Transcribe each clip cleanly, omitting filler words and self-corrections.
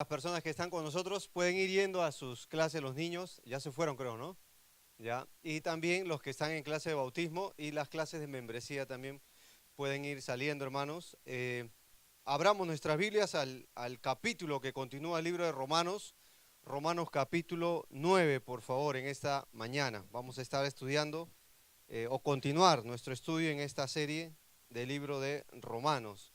personas que están con nosotros pueden ir yendo a sus clases, los niños, ya se fueron creo, ¿no? Ya. Y también los que están en clase de bautismo y las clases de membresía también pueden ir saliendo, hermanos. Abramos nuestras Biblias al capítulo que continúa el libro de Romanos, Romanos capítulo 9, por favor, en esta mañana. Vamos a estar estudiando o continuar nuestro estudio en esta serie del libro de Romanos.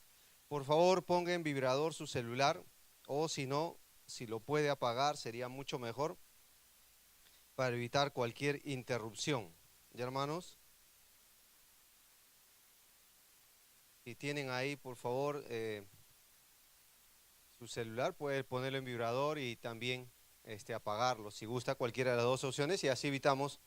Por favor, ponga en vibrador su celular o si no, si lo puede apagar sería mucho mejor para evitar cualquier interrupción. ¿Ya, hermanos? Si tienen ahí, por favor, su celular, puede ponerlo en vibrador y también apagarlo, si gusta cualquiera de las dos opciones, y así evitamos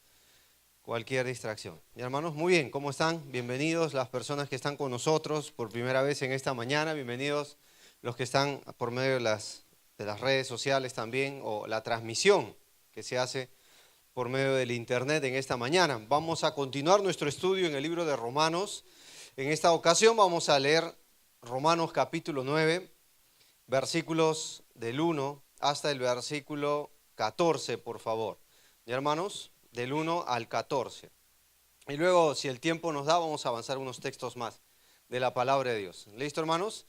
cualquier distracción. Ya, hermanos, muy bien, ¿cómo están? Bienvenidos las personas que están con nosotros por primera vez en esta mañana, bienvenidos los que están por medio de las redes sociales también, o la transmisión que se hace por medio del internet en esta mañana. Vamos a continuar nuestro estudio en el libro de Romanos. En esta ocasión vamos a leer Romanos capítulo 9, versículos del 1 hasta el versículo 14, por favor. ¿Ya, hermanos? Del 1 al 14. Y luego, si el tiempo nos da, vamos a avanzar unos textos más de la palabra de Dios. ¿Listo, hermanos?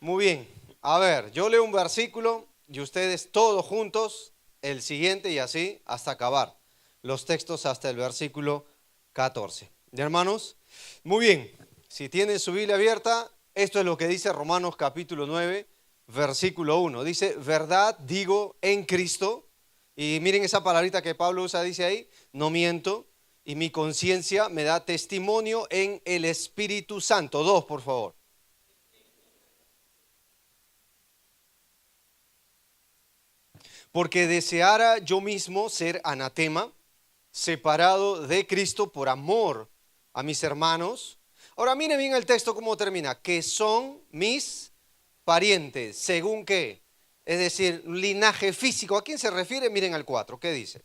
Muy bien. A ver, yo leo un versículo y ustedes todos juntos el siguiente y así hasta acabar los textos hasta el versículo 14. ¿Ya, hermanos? Muy bien. Si tienen su Biblia abierta, esto es lo que dice Romanos capítulo 9, versículo 1. Dice, verdad digo en Cristo. Y miren esa palabrita que Pablo usa, dice ahí, no miento. Y mi conciencia me da testimonio en el Espíritu Santo. 2, por favor. Porque deseara yo mismo ser anatema, separado de Cristo por amor a mis hermanos. Ahora miren bien el texto cómo termina, que son mis parientes, ¿según qué? Es decir, linaje físico. ¿A quién se refiere? Miren al 4, ¿qué dice?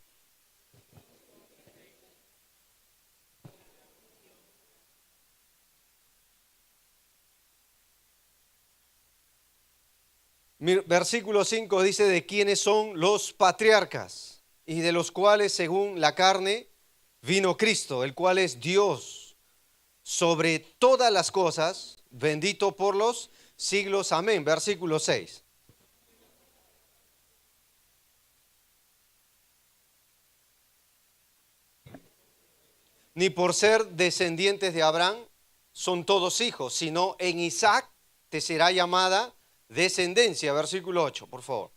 Versículo 5 dice de quiénes son los patriarcas y de los cuales según la carne vino Cristo, el cual es Dios sobre todas las cosas, bendito por los siglos. Amén. Versículo 6. Ni por ser descendientes de Abraham son todos hijos, sino en Isaac te será llamada descendencia. Versículo 8, por favor.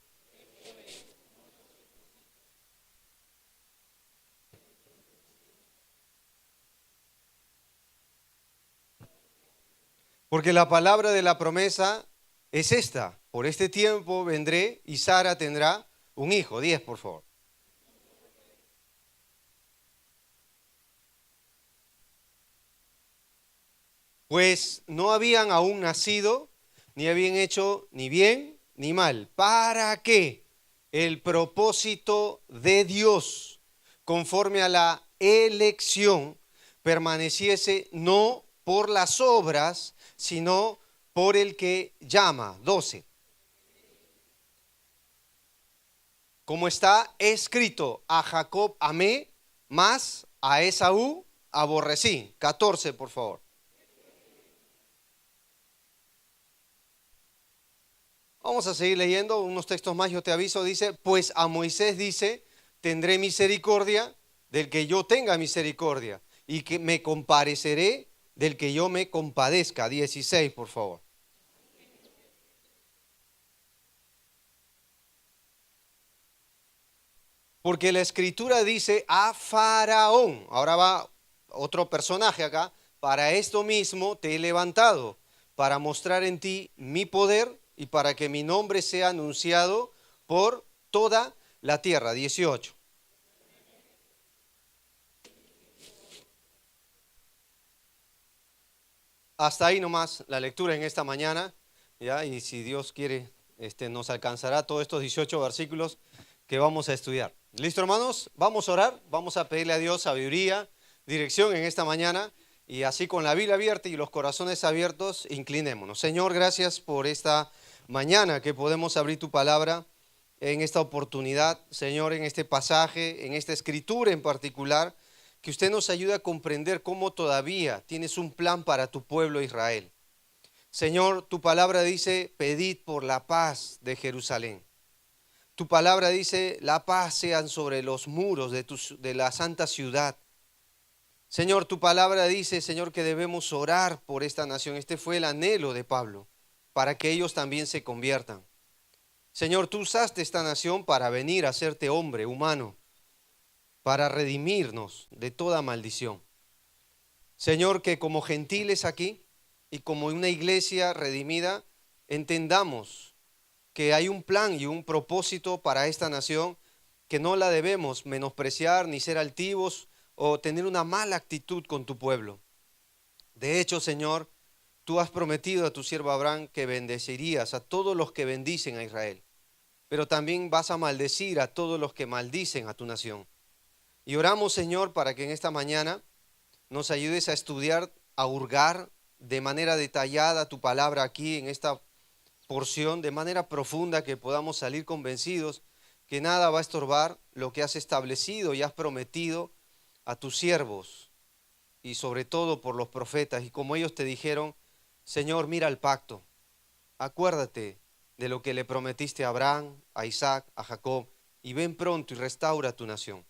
Porque la palabra de la promesa es esta: por este tiempo vendré y Sara tendrá un hijo. 10, por favor. Pues no habían aún nacido, ni habían hecho ni bien ni mal, para que el propósito de Dios, conforme a la elección, permaneciese no por las obras, sino por el que llama. 12. Como está escrito, a Jacob amé, mas a Esaú aborrecí. 14, por favor. Vamos a seguir leyendo unos textos más, yo te aviso. Dice, pues a Moisés dice, tendré misericordia del que yo tenga misericordia, y que me compadeceré del que yo me compadezca. 16, por favor. Porque la escritura dice a Faraón, ahora va otro personaje acá, para esto mismo te he levantado, para mostrar en ti mi poder y para que mi nombre sea anunciado por toda la tierra. 18. Hasta ahí nomás la lectura en esta mañana, ¿ya? Y si Dios quiere, nos alcanzará todos estos 18 versículos que vamos a estudiar. ¿Listo, hermanos? Vamos a orar, vamos a pedirle a Dios sabiduría, dirección en esta mañana, y así con la Biblia abierta y los corazones abiertos, inclinémonos. Señor, gracias por esta mañana que podemos abrir tu palabra en esta oportunidad, Señor, en este pasaje, en esta escritura en particular, que usted nos ayude a comprender cómo todavía tienes un plan para tu pueblo Israel. Señor, tu palabra dice, pedid por la paz de Jerusalén. Tu palabra dice, la paz sean sobre los muros de la santa ciudad. Señor, tu palabra dice, Señor, que debemos orar por esta nación. Este fue el anhelo de Pablo, para que ellos también se conviertan. Señor, tú usaste esta nación para venir a hacerte hombre, humano, para redimirnos de toda maldición. Señor, que como gentiles aquí y como una iglesia redimida, entendamos que hay un plan y un propósito para esta nación, que no la debemos menospreciar ni ser altivos o tener una mala actitud con tu pueblo. De hecho, Señor, tú has prometido a tu siervo Abraham que bendecirías a todos los que bendicen a Israel, pero también vas a maldecir a todos los que maldicen a tu nación. Y oramos, Señor, para que en esta mañana nos ayudes a estudiar, a hurgar de manera detallada tu palabra aquí en esta porción, de manera profunda, que podamos salir convencidos que nada va a estorbar lo que has establecido y has prometido a tus siervos, y sobre todo por los profetas. Y como ellos te dijeron, Señor, mira el pacto, acuérdate de lo que le prometiste a Abraham, a Isaac, a Jacob, y ven pronto y restaura tu nación.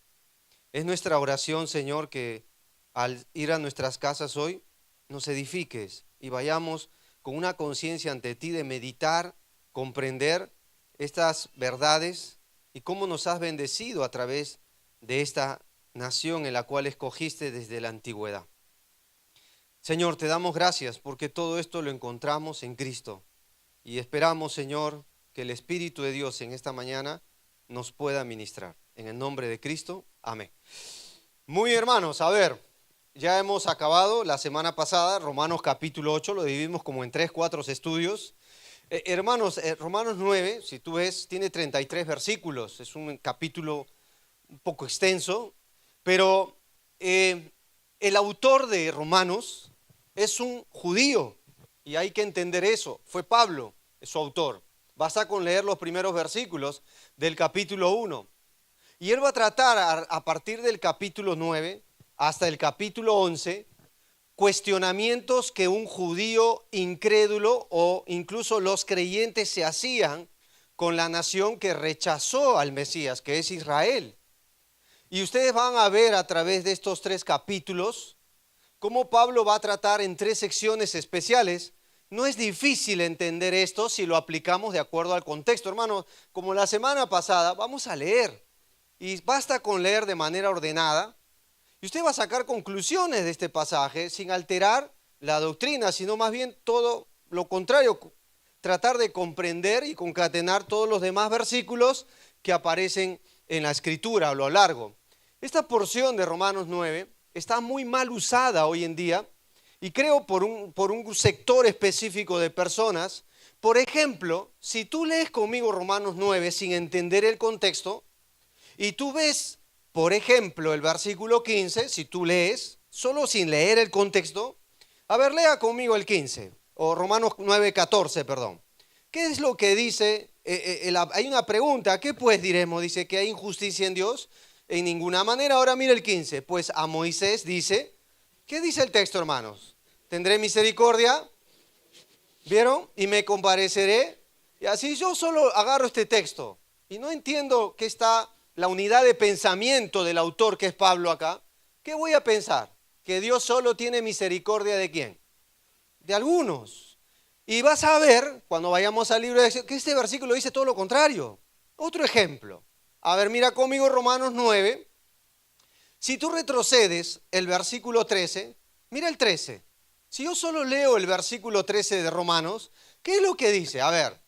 Es nuestra oración, Señor, que al ir a nuestras casas hoy nos edifiques y vayamos con una conciencia ante ti de meditar, comprender estas verdades y cómo nos has bendecido a través de esta nación en la cual escogiste desde la antigüedad. Señor, te damos gracias porque todo esto lo encontramos en Cristo y esperamos, Señor, que el Espíritu de Dios en esta mañana nos pueda ministrar. En el nombre de Cristo, amén. Muy bien, hermanos, a ver, ya hemos acabado la semana pasada Romanos capítulo 8, lo dividimos como en 3-4 estudios. Hermanos, Romanos 9, si tú ves, tiene 33 versículos, es un capítulo un poco extenso, pero el autor de Romanos es un judío y hay que entender eso, fue Pablo, es su autor. Basta con leer los primeros versículos del capítulo 1. Y él va a tratar a partir del capítulo 9 hasta el capítulo 11 cuestionamientos que un judío incrédulo o incluso los creyentes se hacían con la nación que rechazó al Mesías, que es Israel. Y ustedes van a ver a través de estos 3 capítulos cómo Pablo va a tratar en 3 secciones especiales. No es difícil entender esto si lo aplicamos de acuerdo al contexto. Hermanos, como la semana pasada, vamos a leer. Y basta con leer de manera ordenada. Y usted va a sacar conclusiones de este pasaje sin alterar la doctrina, sino más bien todo lo contrario. Tratar de comprender y concatenar todos los demás versículos que aparecen en la Escritura a lo largo. Esta porción de Romanos 9 está muy mal usada hoy en día y creo por un sector específico de personas. Por ejemplo, si tú lees conmigo Romanos 9 sin entender el contexto y tú ves, por ejemplo, el versículo 15, si tú lees solo sin leer el contexto, a ver, lea conmigo el 15, o Romanos 9:14, perdón. ¿Qué es lo que dice? Hay una pregunta, ¿qué pues diremos? Dice que hay injusticia en Dios. En ninguna manera. Ahora mira el 15. Pues a Moisés dice, ¿qué dice el texto, hermanos? Tendré misericordia, ¿vieron? Y me compareceré. Y así yo solo agarro este texto y no entiendo qué está la unidad de pensamiento del autor, que es Pablo acá. ¿Qué voy a pensar? Que Dios solo tiene misericordia ¿de quién? De algunos. Y vas a ver, cuando vayamos al libro de Éxodo, que este versículo dice todo lo contrario. Otro ejemplo. A ver, mira conmigo Romanos 9. Si tú retrocedes el versículo 13, mira el 13. Si yo solo leo el versículo 13 de Romanos, ¿qué es lo que dice? A ver,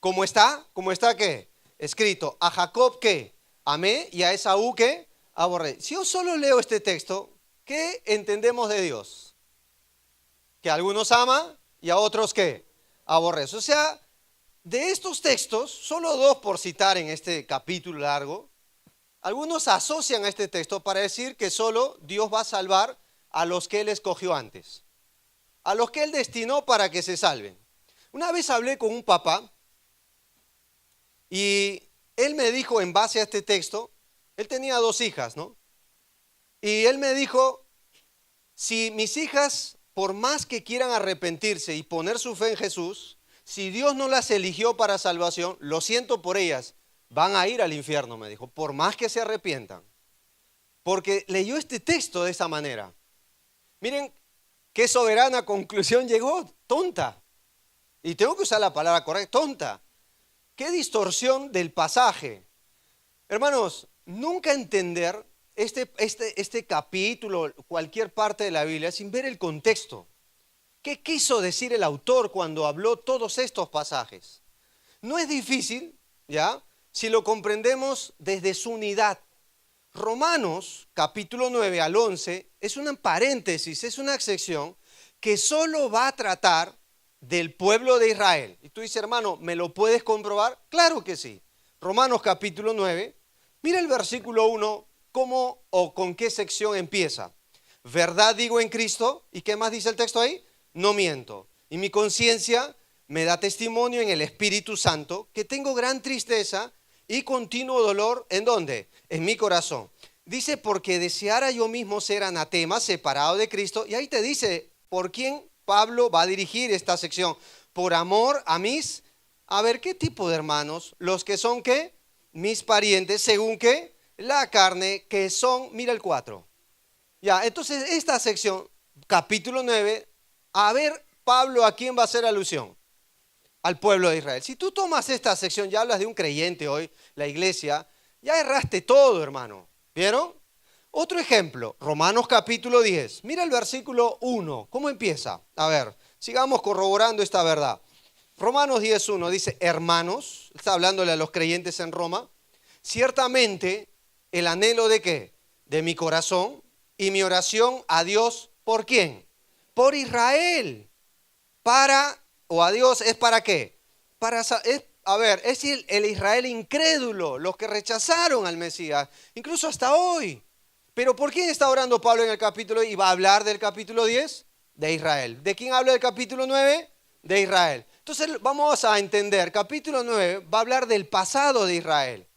¿cómo está? ¿Cómo está qué? Escrito, a Jacob ¿qué? Amé, y a Esaú ¿qué? Aborré. Si yo solo leo este texto, ¿qué entendemos de Dios? Que a algunos ama y a otros ¿qué? Aborrece. O sea, de estos textos, solo 2 por citar en este capítulo largo, algunos asocian a este texto para decir que solo Dios va a salvar a los que Él escogió antes, a los que Él destinó para que se salven. Una vez hablé con un papá y él me dijo en base a este texto, él tenía 2 hijas, ¿no? Y él me dijo, si mis hijas, por más que quieran arrepentirse y poner su fe en Jesús, si Dios no las eligió para salvación, lo siento por ellas, van a ir al infierno, me dijo, por más que se arrepientan. Porque leyó este texto de esa manera. Miren qué soberana conclusión llegó, tonta. Y tengo que usar la palabra correcta, tonta. Qué distorsión del pasaje. Hermanos, nunca entender este capítulo, cualquier parte de la Biblia, sin ver el contexto. ¿Qué quiso decir el autor cuando habló todos estos pasajes? No es difícil, ¿ya? Si lo comprendemos desde su unidad. Romanos, capítulo 9 al 11, es un paréntesis, es una sección que solo va a tratar del pueblo de Israel. Y tú dices, hermano, ¿me lo puedes comprobar? Claro que sí. Romanos capítulo 9, mira el versículo 1, cómo o con qué sección empieza. Verdad digo en Cristo, ¿y qué más dice el texto ahí? No miento. Y mi conciencia me da testimonio en el Espíritu Santo que tengo gran tristeza y continuo dolor, ¿en dónde? En mi corazón. Dice, porque deseara yo mismo ser anatema, separado de Cristo. Y ahí te dice, ¿por quién Pablo va a dirigir esta sección? Por amor a mis, a ver, ¿qué tipo de hermanos? Los que son, ¿qué? Mis parientes, según ¿qué? La carne, que son, mira el 4. Ya, entonces esta sección, capítulo 9, a ver, Pablo, ¿a quién va a hacer alusión? Al pueblo de Israel. Si tú tomas esta sección, ya hablas de un creyente hoy, la iglesia, ya erraste todo, hermano. ¿Vieron? Otro ejemplo, Romanos capítulo 10. Mira el versículo 1, ¿cómo empieza? A ver, sigamos corroborando esta verdad. Romanos 10:1 dice, hermanos, está hablándole a los creyentes en Roma, ciertamente el anhelo de ¿qué? De mi corazón y mi oración a Dios, ¿por quién? Por Israel. O a Dios es para qué? Es el Israel incrédulo, los que rechazaron al Mesías, incluso hasta hoy. Pero ¿por quién está orando Pablo en el capítulo? ¿Y va a hablar del capítulo 10? De Israel. ¿De quién habla del capítulo 9? De Israel. Entonces vamos a entender, capítulo 9 va a hablar del pasado de Israel,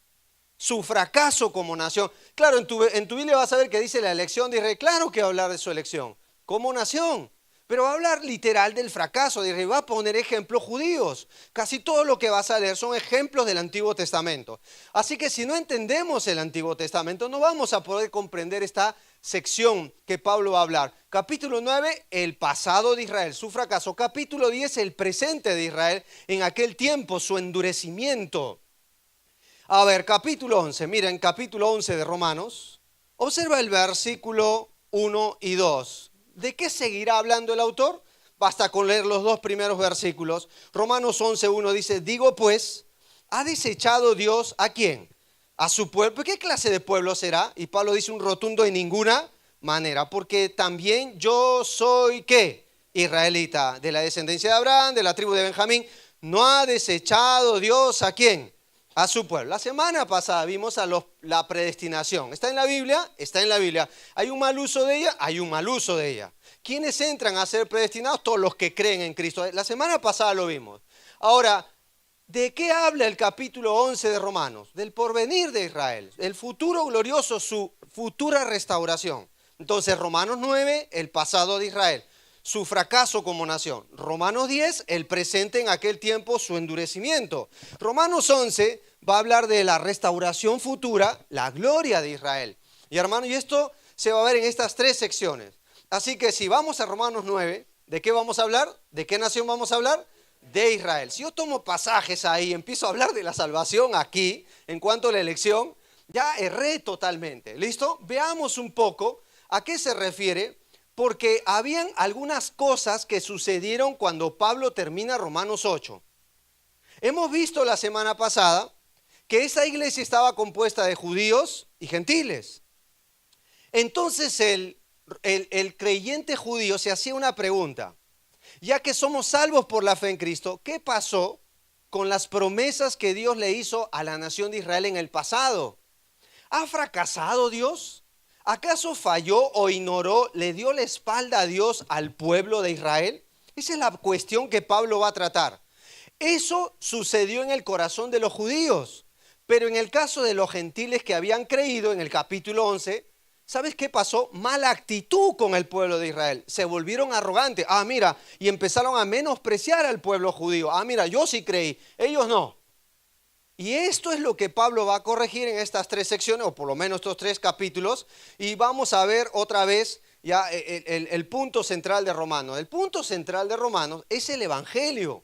su fracaso como nación. Claro, en tu Biblia vas a ver que dice la elección de Israel. Claro que va a hablar de su elección como nación. Pero va a hablar literal del fracaso de Israel, va a poner ejemplos judíos. Casi todo lo que vas a leer son ejemplos del Antiguo Testamento. Así que si no entendemos el Antiguo Testamento, no vamos a poder comprender esta sección que Pablo va a hablar. Capítulo 9, el pasado de Israel, su fracaso. Capítulo 10, el presente de Israel en aquel tiempo, su endurecimiento. A ver, capítulo 11, miren, capítulo 11 de Romanos. Observa el versículo 1 y 2. ¿De qué seguirá hablando el autor? Basta con leer los 2 primeros versículos. Romanos 11:1 dice, digo pues, ¿ha desechado Dios a quién? A su pueblo. ¿Qué clase de pueblo será? Y Pablo dice un rotundo en ninguna manera, porque también yo soy, ¿qué? Israelita, de la descendencia de Abraham, de la tribu de Benjamín. ¿No ha desechado Dios a quién? A su pueblo. La semana pasada vimos la predestinación. ¿Está en la Biblia? Está en la Biblia. ¿Hay un mal uso de ella? Hay un mal uso de ella. ¿Quiénes entran a ser predestinados? Todos los que creen en Cristo. La semana pasada lo vimos. Ahora, ¿de qué habla el capítulo 11 de Romanos? Del porvenir de Israel, el futuro glorioso, su futura restauración. Entonces, Romanos 9, el pasado de Israel, su fracaso como nación. Romanos 10, el presente en aquel tiempo, su endurecimiento. Romanos 11 va a hablar de la restauración futura, la gloria de Israel. Y hermano, y esto se va a ver en estas 3 secciones. Así que si vamos a Romanos 9, ¿de qué vamos a hablar? ¿De qué nación vamos a hablar? De Israel. Si yo tomo pasajes ahí, empiezo a hablar de la salvación aquí, en cuanto a la elección, ya erré totalmente. ¿Listo? Veamos un poco a qué se refiere, porque habían algunas cosas que sucedieron cuando Pablo termina Romanos 8. Hemos visto la semana pasada que esa iglesia estaba compuesta de judíos y gentiles. Entonces el creyente judío se hacía una pregunta. Ya que somos salvos por la fe en Cristo, ¿qué pasó con las promesas que Dios le hizo a la nación de Israel en el pasado? ¿Ha fracasado Dios? ¿Acaso falló o ignoró, le dio la espalda a Dios al pueblo de Israel? Esa es la cuestión que Pablo va a tratar. Eso sucedió en el corazón de los judíos. Pero en el caso de los gentiles que habían creído, en el capítulo 11, ¿sabes qué pasó? Mala actitud con el pueblo de Israel. Se volvieron arrogantes. Mira, y empezaron a menospreciar al pueblo judío. Mira, yo sí creí, ellos no. Y esto es lo que Pablo va a corregir en estas 3 secciones, o por lo menos estos 3 capítulos. Y vamos a ver otra vez ya el punto central de Romanos. El punto central de Romanos es el Evangelio.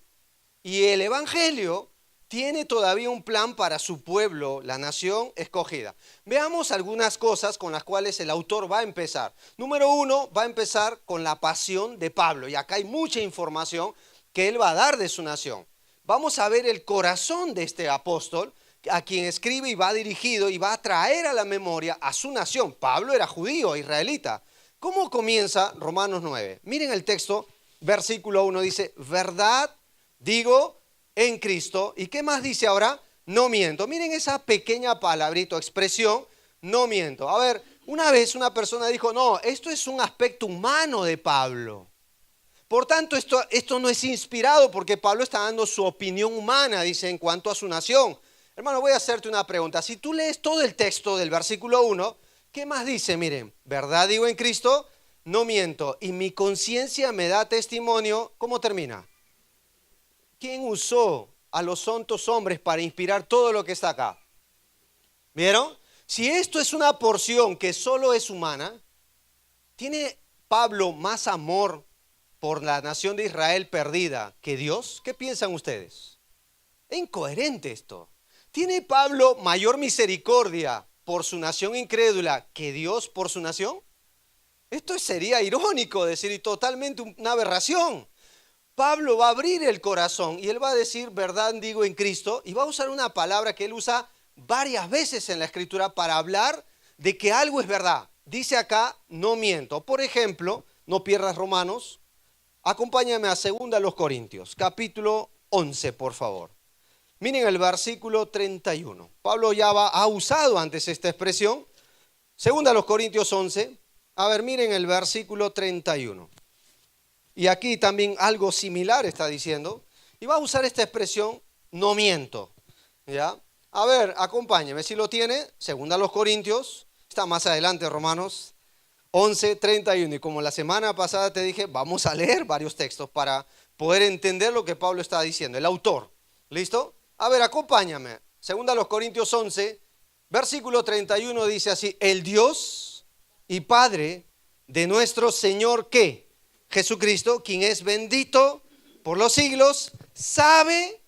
Y el Evangelio tiene todavía un plan para su pueblo, la nación escogida. Veamos algunas cosas con las cuales el autor va a empezar. Número 1, va a empezar con la pasión de Pablo. Y acá hay mucha información que él va a dar de su nación. Vamos a ver el corazón de este apóstol, a quien escribe y va dirigido y va a traer a la memoria a su nación. Pablo era judío, israelita. ¿Cómo comienza Romanos 9? Miren el texto, versículo 1 dice, verdad digo en Cristo. ¿Y qué más dice ahora? No miento. Miren esa pequeña palabrita, expresión, no miento. A ver, una vez una persona dijo, no, esto es un aspecto humano de Pablo. Por tanto, esto no es inspirado porque Pablo está dando su opinión humana, dice, en cuanto a su nación. Hermano, voy a hacerte una pregunta. Si tú lees todo el texto del versículo 1, ¿qué más dice? Miren, verdad digo en Cristo, no miento. Y mi conciencia me da testimonio. ¿Cómo termina? ¿Quién usó a los santos hombres para inspirar todo lo que está acá? ¿Vieron? Si esto es una porción que solo es humana, ¿tiene Pablo más amor por la nación de Israel perdida que Dios? ¿Qué piensan ustedes? Es incoherente esto. ¿Tiene Pablo mayor misericordia por su nación incrédula que Dios por su nación? Esto sería irónico decir y totalmente una aberración. Pablo va a abrir el corazón y él va a decir, verdad digo en Cristo, y va a usar una palabra que él usa varias veces en la Escritura para hablar de que algo es verdad. Dice acá, no miento. Por ejemplo, no pierdas Romanos, acompáñame a 2 Corintios, capítulo 11, por favor. Miren el versículo 31. Pablo ya ha usado antes esta expresión. 2 Corintios 11. A ver, miren el versículo 31. Y aquí también algo similar está diciendo. Y va a usar esta expresión, no miento. ¿Ya? A ver, acompáñeme. Si lo tiene, 2 Corintios. Está más adelante, Romanos 11, 31. Y como la semana pasada te dije, vamos a leer varios textos para poder entender lo que Pablo está diciendo. El autor. ¿Listo? A ver, acompáñame. 2 Corintios 11, versículo 31 dice así. El Dios y Padre de nuestro Señor, ¿qué? Jesucristo, quien es bendito por los siglos, sabe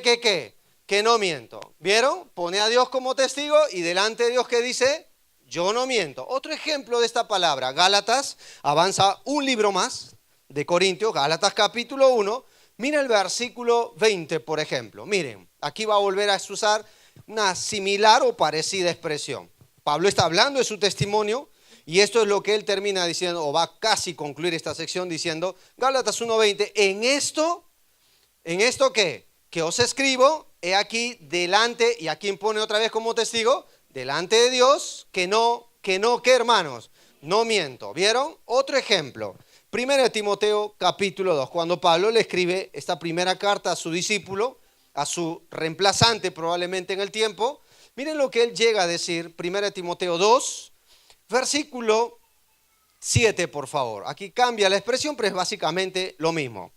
que ¿qué? Que no miento. ¿Vieron? Pone a Dios como testigo y delante de Dios que dice, yo no miento. Otro ejemplo de esta palabra, Gálatas, avanza un libro más de Corintios, Gálatas capítulo 1. Mira el versículo 20, por ejemplo. Miren, aquí va a volver a usar una similar o parecida expresión. Pablo está hablando de su testimonio. Y esto es lo que él termina diciendo, o va a casi concluir esta sección diciendo, Gálatas 1:20, en esto ¿qué? Que os escribo, he aquí delante, y aquí pone otra vez como testigo, delante de Dios, ¿qué hermanos? No miento. ¿Vieron? Otro ejemplo, 1 Timoteo capítulo 2, cuando Pablo le escribe esta primera carta a su discípulo, a su reemplazante probablemente en el tiempo, miren lo que él llega a decir, 1 Timoteo 2, versículo 7, por favor. Aquí cambia la expresión, pero es básicamente lo mismo.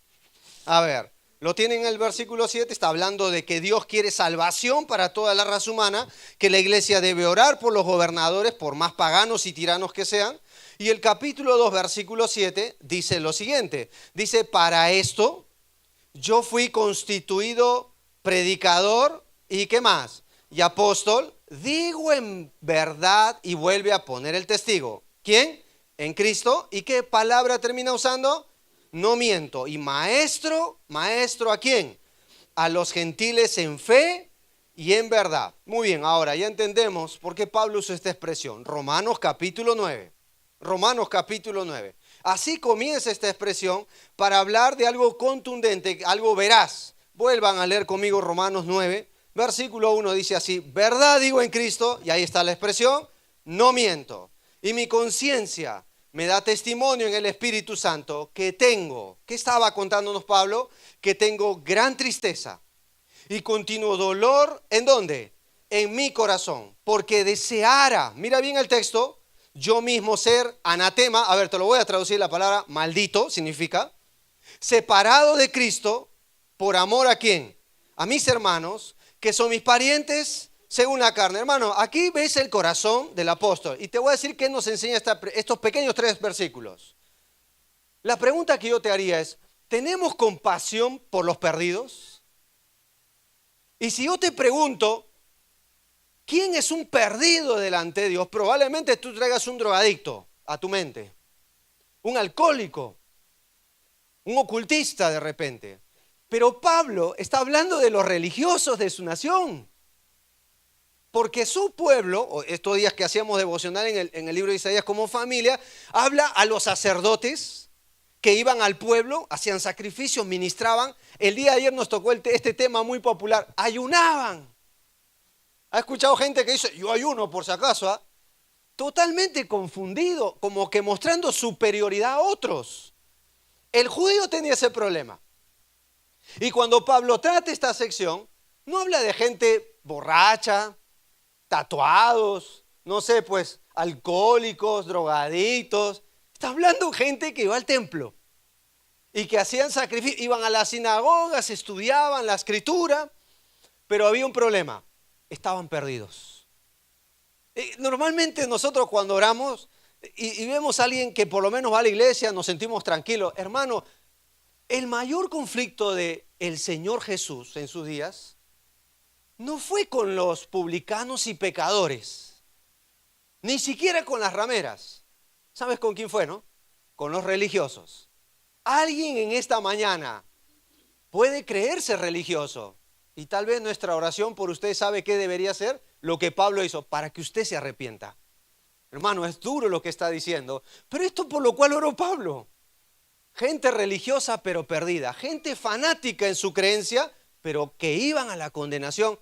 A ver, lo tienen en el versículo 7, está hablando de que Dios quiere salvación para toda la raza humana, que la iglesia debe orar por los gobernadores, por más paganos y tiranos que sean. Y el capítulo 2, versículo 7, dice lo siguiente. Dice, para esto yo fui constituido predicador y ¿qué más? Y apóstol, digo en verdad, y vuelve a poner el testigo. ¿Quién? En Cristo. ¿Y qué palabra termina usando? No miento. Y maestro, ¿a quién? A los gentiles en fe y en verdad. Muy bien, ahora ya entendemos por qué Pablo usa esta expresión. Romanos capítulo 9. Romanos capítulo 9. Así comienza esta expresión para hablar de algo contundente, algo veraz. Vuelvan a leer conmigo Romanos 9. Versículo 1 dice así, verdad digo en Cristo, y ahí está la expresión, no miento. Y mi conciencia me da testimonio en el Espíritu Santo que tengo, ¿qué estaba contándonos Pablo? Que tengo gran tristeza y continuo dolor, ¿en dónde? en mi corazón, porque deseara, mira bien el texto, yo mismo ser anatema, a ver, te lo voy a traducir la palabra maldito, significa, separado de Cristo, por amor ¿a quién? A mis hermanos, que son mis parientes según la carne. Hermano, aquí ves el corazón del apóstol, y te voy a decir qué nos enseña estos pequeños 3 versículos. La pregunta que yo te haría es, ¿tenemos compasión por los perdidos? Y si yo te pregunto, ¿quién es un perdido delante de Dios? Probablemente tú traigas un drogadicto a tu mente, un alcohólico, un ocultista de repente. Pero Pablo está hablando de los religiosos de su nación. Porque su pueblo, estos días que hacíamos devocional en el libro de Isaías como familia, habla a los sacerdotes que iban al pueblo, hacían sacrificios, ministraban. El día de ayer nos tocó este tema muy popular, ayunaban. ¿Ha escuchado gente que dice, yo ayuno por si acaso? ¿Ah? Totalmente confundido, como que mostrando superioridad a otros. El judío tenía ese problema. Y cuando Pablo trata esta sección, no habla de gente borracha, tatuados, no sé, pues alcohólicos, drogadictos. Está hablando de gente que iba al templo y que hacían sacrificios, iban a las sinagogas, estudiaban la escritura, pero había un problema, estaban perdidos. Normalmente nosotros cuando oramos y vemos a alguien que por lo menos va a la iglesia, nos sentimos tranquilos. Hermano, el mayor conflicto del Señor Jesús en sus días no fue con los publicanos y pecadores, ni siquiera con las rameras. ¿Sabes con quién fue, no? Con los religiosos. Alguien en esta mañana puede creerse religioso y tal vez nuestra oración por usted sabe qué debería ser, lo que Pablo hizo, para que usted se arrepienta. Hermano, es duro lo que está diciendo, pero esto por lo cual oró Pablo. Gente religiosa pero perdida, gente fanática en su creencia, pero que iban a la condenación,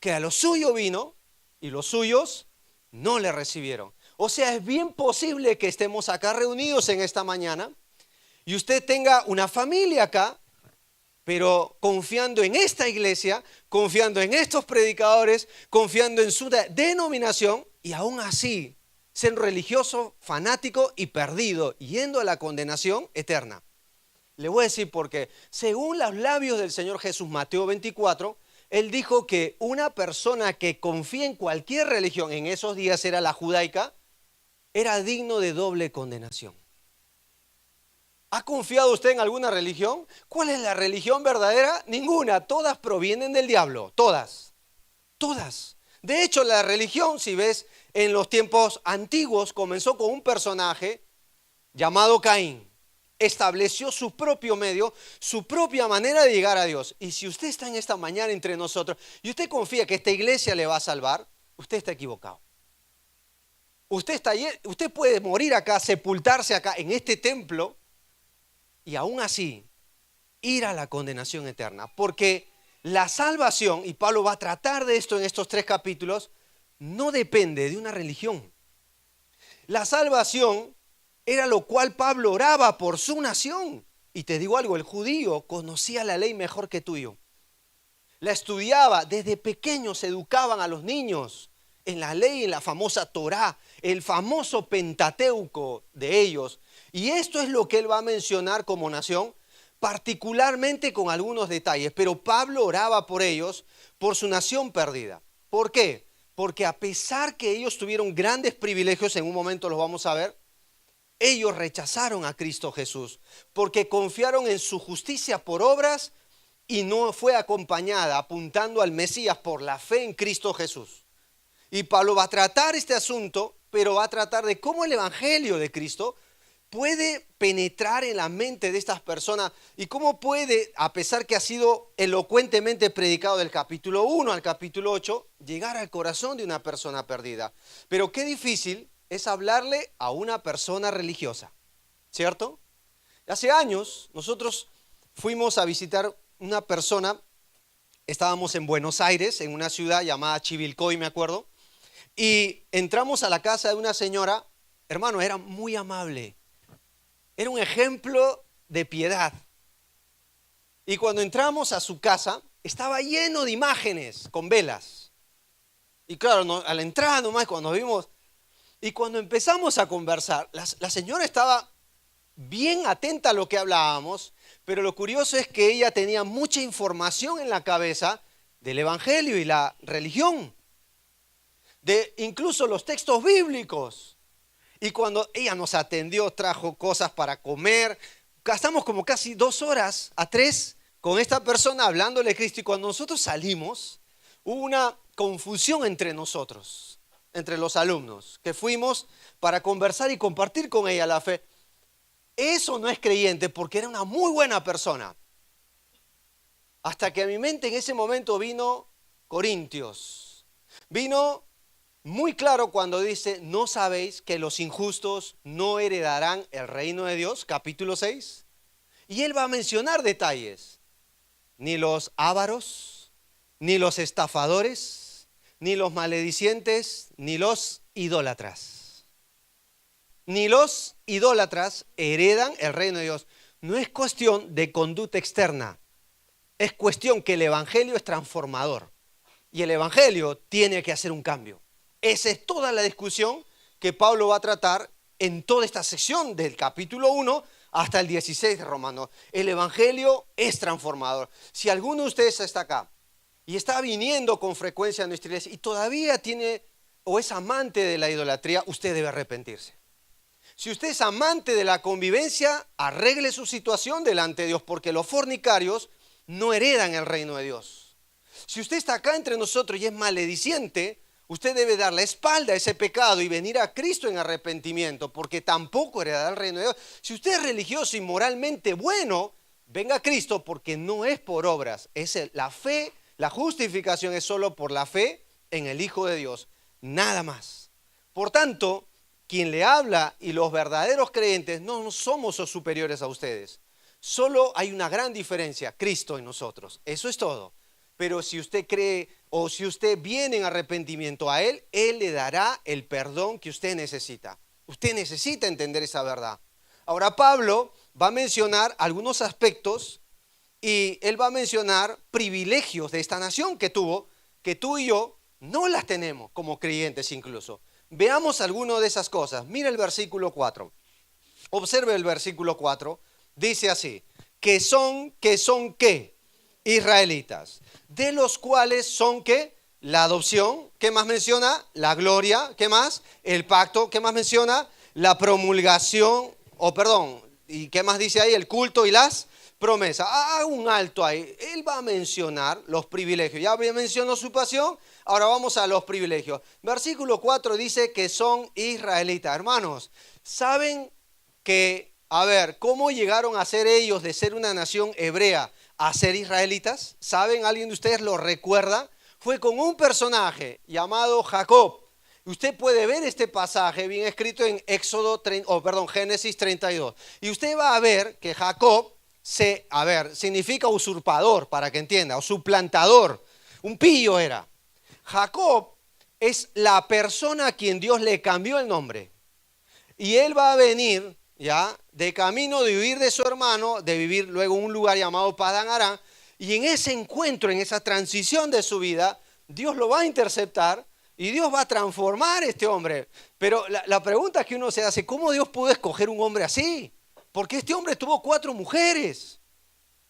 que a lo suyo vino y los suyos no le recibieron. O sea, es bien posible que estemos acá reunidos en esta mañana y usted tenga una familia acá, pero confiando en esta iglesia, confiando en estos predicadores, confiando en su denominación y aún así ser religioso, fanático y perdido, yendo a la condenación eterna. Le voy a decir por qué. Según los labios del Señor Jesús, Mateo 24, Él dijo que una persona que confía en cualquier religión, en esos días era la judaica, era digno de doble condenación. ¿Ha confiado usted en alguna religión? ¿Cuál es la religión verdadera? Ninguna. Todas provienen del diablo. Todas. Todas. De hecho, la religión, si ves, en los tiempos antiguos comenzó con un personaje llamado Caín. Estableció su propio medio, su propia manera de llegar a Dios. Y si usted está en esta mañana entre nosotros y usted confía que esta iglesia le va a salvar, usted está equivocado. Usted puede morir acá, sepultarse acá en este templo y aún así ir a la condenación eterna. Porque la salvación, y Pablo va a tratar de esto en estos 3 capítulos, no depende de una religión. La salvación era lo cual Pablo oraba por su nación. Y te digo algo, el judío conocía la ley mejor que tú y yo. La estudiaba, desde pequeños educaban a los niños en la ley, en la famosa Torá, el famoso Pentateuco de ellos. Y esto es lo que él va a mencionar como nación, particularmente con algunos detalles. Pero Pablo oraba por ellos, por su nación perdida. ¿Por qué? Porque a pesar que ellos tuvieron grandes privilegios, en un momento los vamos a ver, ellos rechazaron a Cristo Jesús porque confiaron en su justicia por obras y no fue acompañada apuntando al Mesías por la fe en Cristo Jesús. Y Pablo va a tratar este asunto, pero va a tratar de cómo el evangelio de Cristo puede penetrar en la mente de estas personas y cómo puede, a pesar que ha sido elocuentemente predicado del capítulo 1 al capítulo 8, llegar al corazón de una persona perdida. Pero qué difícil es hablarle a una persona religiosa, ¿cierto? Hace años nosotros fuimos a visitar una persona, estábamos en Buenos Aires, en una ciudad llamada Chivilcoy, me acuerdo, y entramos a la casa de una señora, hermano, era muy amable, era un ejemplo de piedad. Y cuando entramos a su casa, estaba lleno de imágenes con velas. Y claro, a la entrada nomás cuando vimos, y cuando empezamos a conversar, la señora estaba bien atenta a lo que hablábamos, pero lo curioso es que ella tenía mucha información en la cabeza del Evangelio y la religión, de incluso los textos bíblicos. Y cuando ella nos atendió, trajo cosas para comer, gastamos como casi 2 horas a 3 con esta persona hablándole de Cristo. Y cuando nosotros salimos, hubo una confusión entre nosotros, entre los alumnos, que fuimos para conversar y compartir con ella la fe. Eso no es creyente porque era una muy buena persona. Hasta que a mi mente en ese momento vino Corintios. Vino muy claro cuando dice, ¿no sabéis que los injustos no heredarán el reino de Dios? Capítulo 6. Y él va a mencionar detalles. Ni los ávaros, ni los estafadores, ni los maledicientes, ni los idólatras. Ni los idólatras heredan el reino de Dios. No es cuestión de conducta externa. Es cuestión que el evangelio es transformador. Y el evangelio tiene que hacer un cambio. Esa es toda la discusión que Pablo va a tratar en toda esta sección del capítulo 1 hasta el 16 de Romanos. El evangelio es transformador. Si alguno de ustedes está acá y está viniendo con frecuencia a nuestra iglesia y todavía tiene o es amante de la idolatría, usted debe arrepentirse. Si usted es amante de la convivencia, arregle su situación delante de Dios, porque los fornicarios no heredan el reino de Dios. Si usted está acá entre nosotros y es malediciente, usted debe dar la espalda a ese pecado y venir a Cristo en arrepentimiento, porque tampoco heredará el reino de Dios. Si usted es religioso y moralmente bueno, venga a Cristo, porque no es por obras. La fe, la justificación es solo por la fe en el Hijo de Dios, nada más. Por tanto, quien le habla y los verdaderos creyentes no somos los superiores a ustedes. Solo hay una gran diferencia, Cristo en nosotros. Eso es todo. Pero si usted cree o si usted viene en arrepentimiento a Él, Él le dará el perdón que usted necesita. Usted necesita entender esa verdad. Ahora Pablo va a mencionar algunos aspectos y él va a mencionar privilegios de esta nación que tuvo, que tú y yo no las tenemos como creyentes incluso. Veamos algunas de esas cosas. Mira el versículo 4. Observe el versículo 4. Dice así, que son ¿qué? Israelitas, de los cuales son ¿qué? La adopción, ¿qué más menciona? La gloria, ¿qué más? El pacto, ¿qué más menciona? La promulgación, ¿y qué más dice ahí? El culto y las promesas. Haga un alto ahí. Él va a mencionar los privilegios. Ya mencionó su pasión, ahora vamos a los privilegios. Versículo 4 dice que son israelitas. Hermanos, ¿saben que, cómo llegaron a ser ellos de ser una nación hebrea a ser israelitas? ¿Saben? ¿Alguien de ustedes lo recuerda? Fue con un personaje llamado Jacob. Usted puede ver este pasaje bien escrito en Génesis 32. Y usted va a ver que Jacob significa usurpador, para que entienda, o suplantador. Un pillo era. Jacob es la persona a quien Dios le cambió el nombre. Y él va a venir ya de camino de huir de su hermano, de vivir luego en un lugar llamado Padán Aram, y en ese encuentro, en esa transición de su vida, Dios lo va a interceptar y Dios va a transformar a este hombre. Pero la pregunta que uno se hace, ¿cómo Dios pudo escoger un hombre así? Porque este hombre tuvo 4 mujeres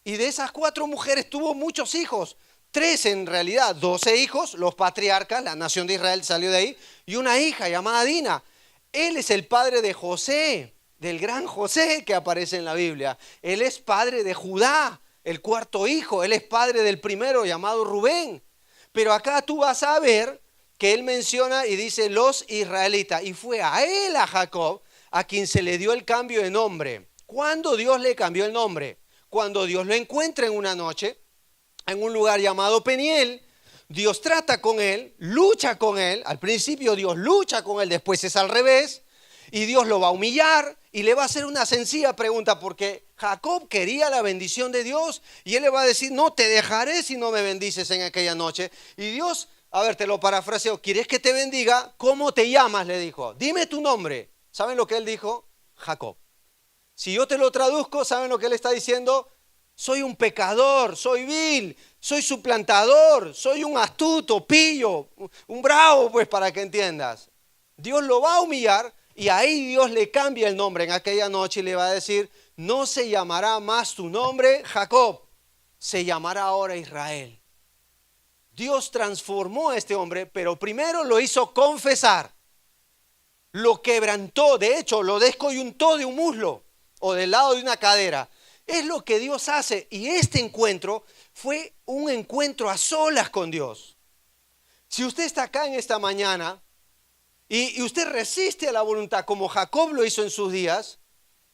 y de esas 4 mujeres tuvo muchos hijos. 3 en realidad, 12 hijos, los patriarcas, la nación de Israel salió de ahí, y una hija llamada Dina. Él es el padre de José, del gran José que aparece en la Biblia. Él es padre de Judá, el 4.º hijo. Él es padre del primero llamado Rubén. Pero acá tú vas a ver que él menciona y dice los israelitas. Y fue a él, a Jacob, a quien se le dio el cambio de nombre. ¿Cuándo Dios le cambió el nombre? Cuando Dios lo encuentra en una noche, en un lugar llamado Peniel. Dios trata con él, lucha con él. Al principio Dios lucha con él, después es al revés. Y Dios lo va a humillar y le va a hacer una sencilla pregunta, porque Jacob quería la bendición de Dios y él le va a decir, no te dejaré si no me bendices en aquella noche. Y Dios, te lo parafraseo, ¿quieres que te bendiga? ¿Cómo te llamas? Le dijo, dime tu nombre. ¿Saben lo que él dijo? Jacob. Si yo te lo traduzco, ¿saben lo que él está diciendo? soy un pecador, soy vil, soy suplantador, soy un astuto, pillo, un bravo, pues para que entiendas. Dios lo va a humillar y ahí Dios le cambia el nombre en aquella noche y le va a decir, no se llamará más tu nombre Jacob, se llamará ahora Israel. Dios transformó a este hombre, pero primero lo hizo confesar. Lo quebrantó, de hecho lo descoyuntó de un muslo o del lado de una cadera. Es lo que Dios hace y este encuentro fue un encuentro a solas con Dios. Si usted está acá en esta mañana y usted resiste a la voluntad como Jacob lo hizo en sus días,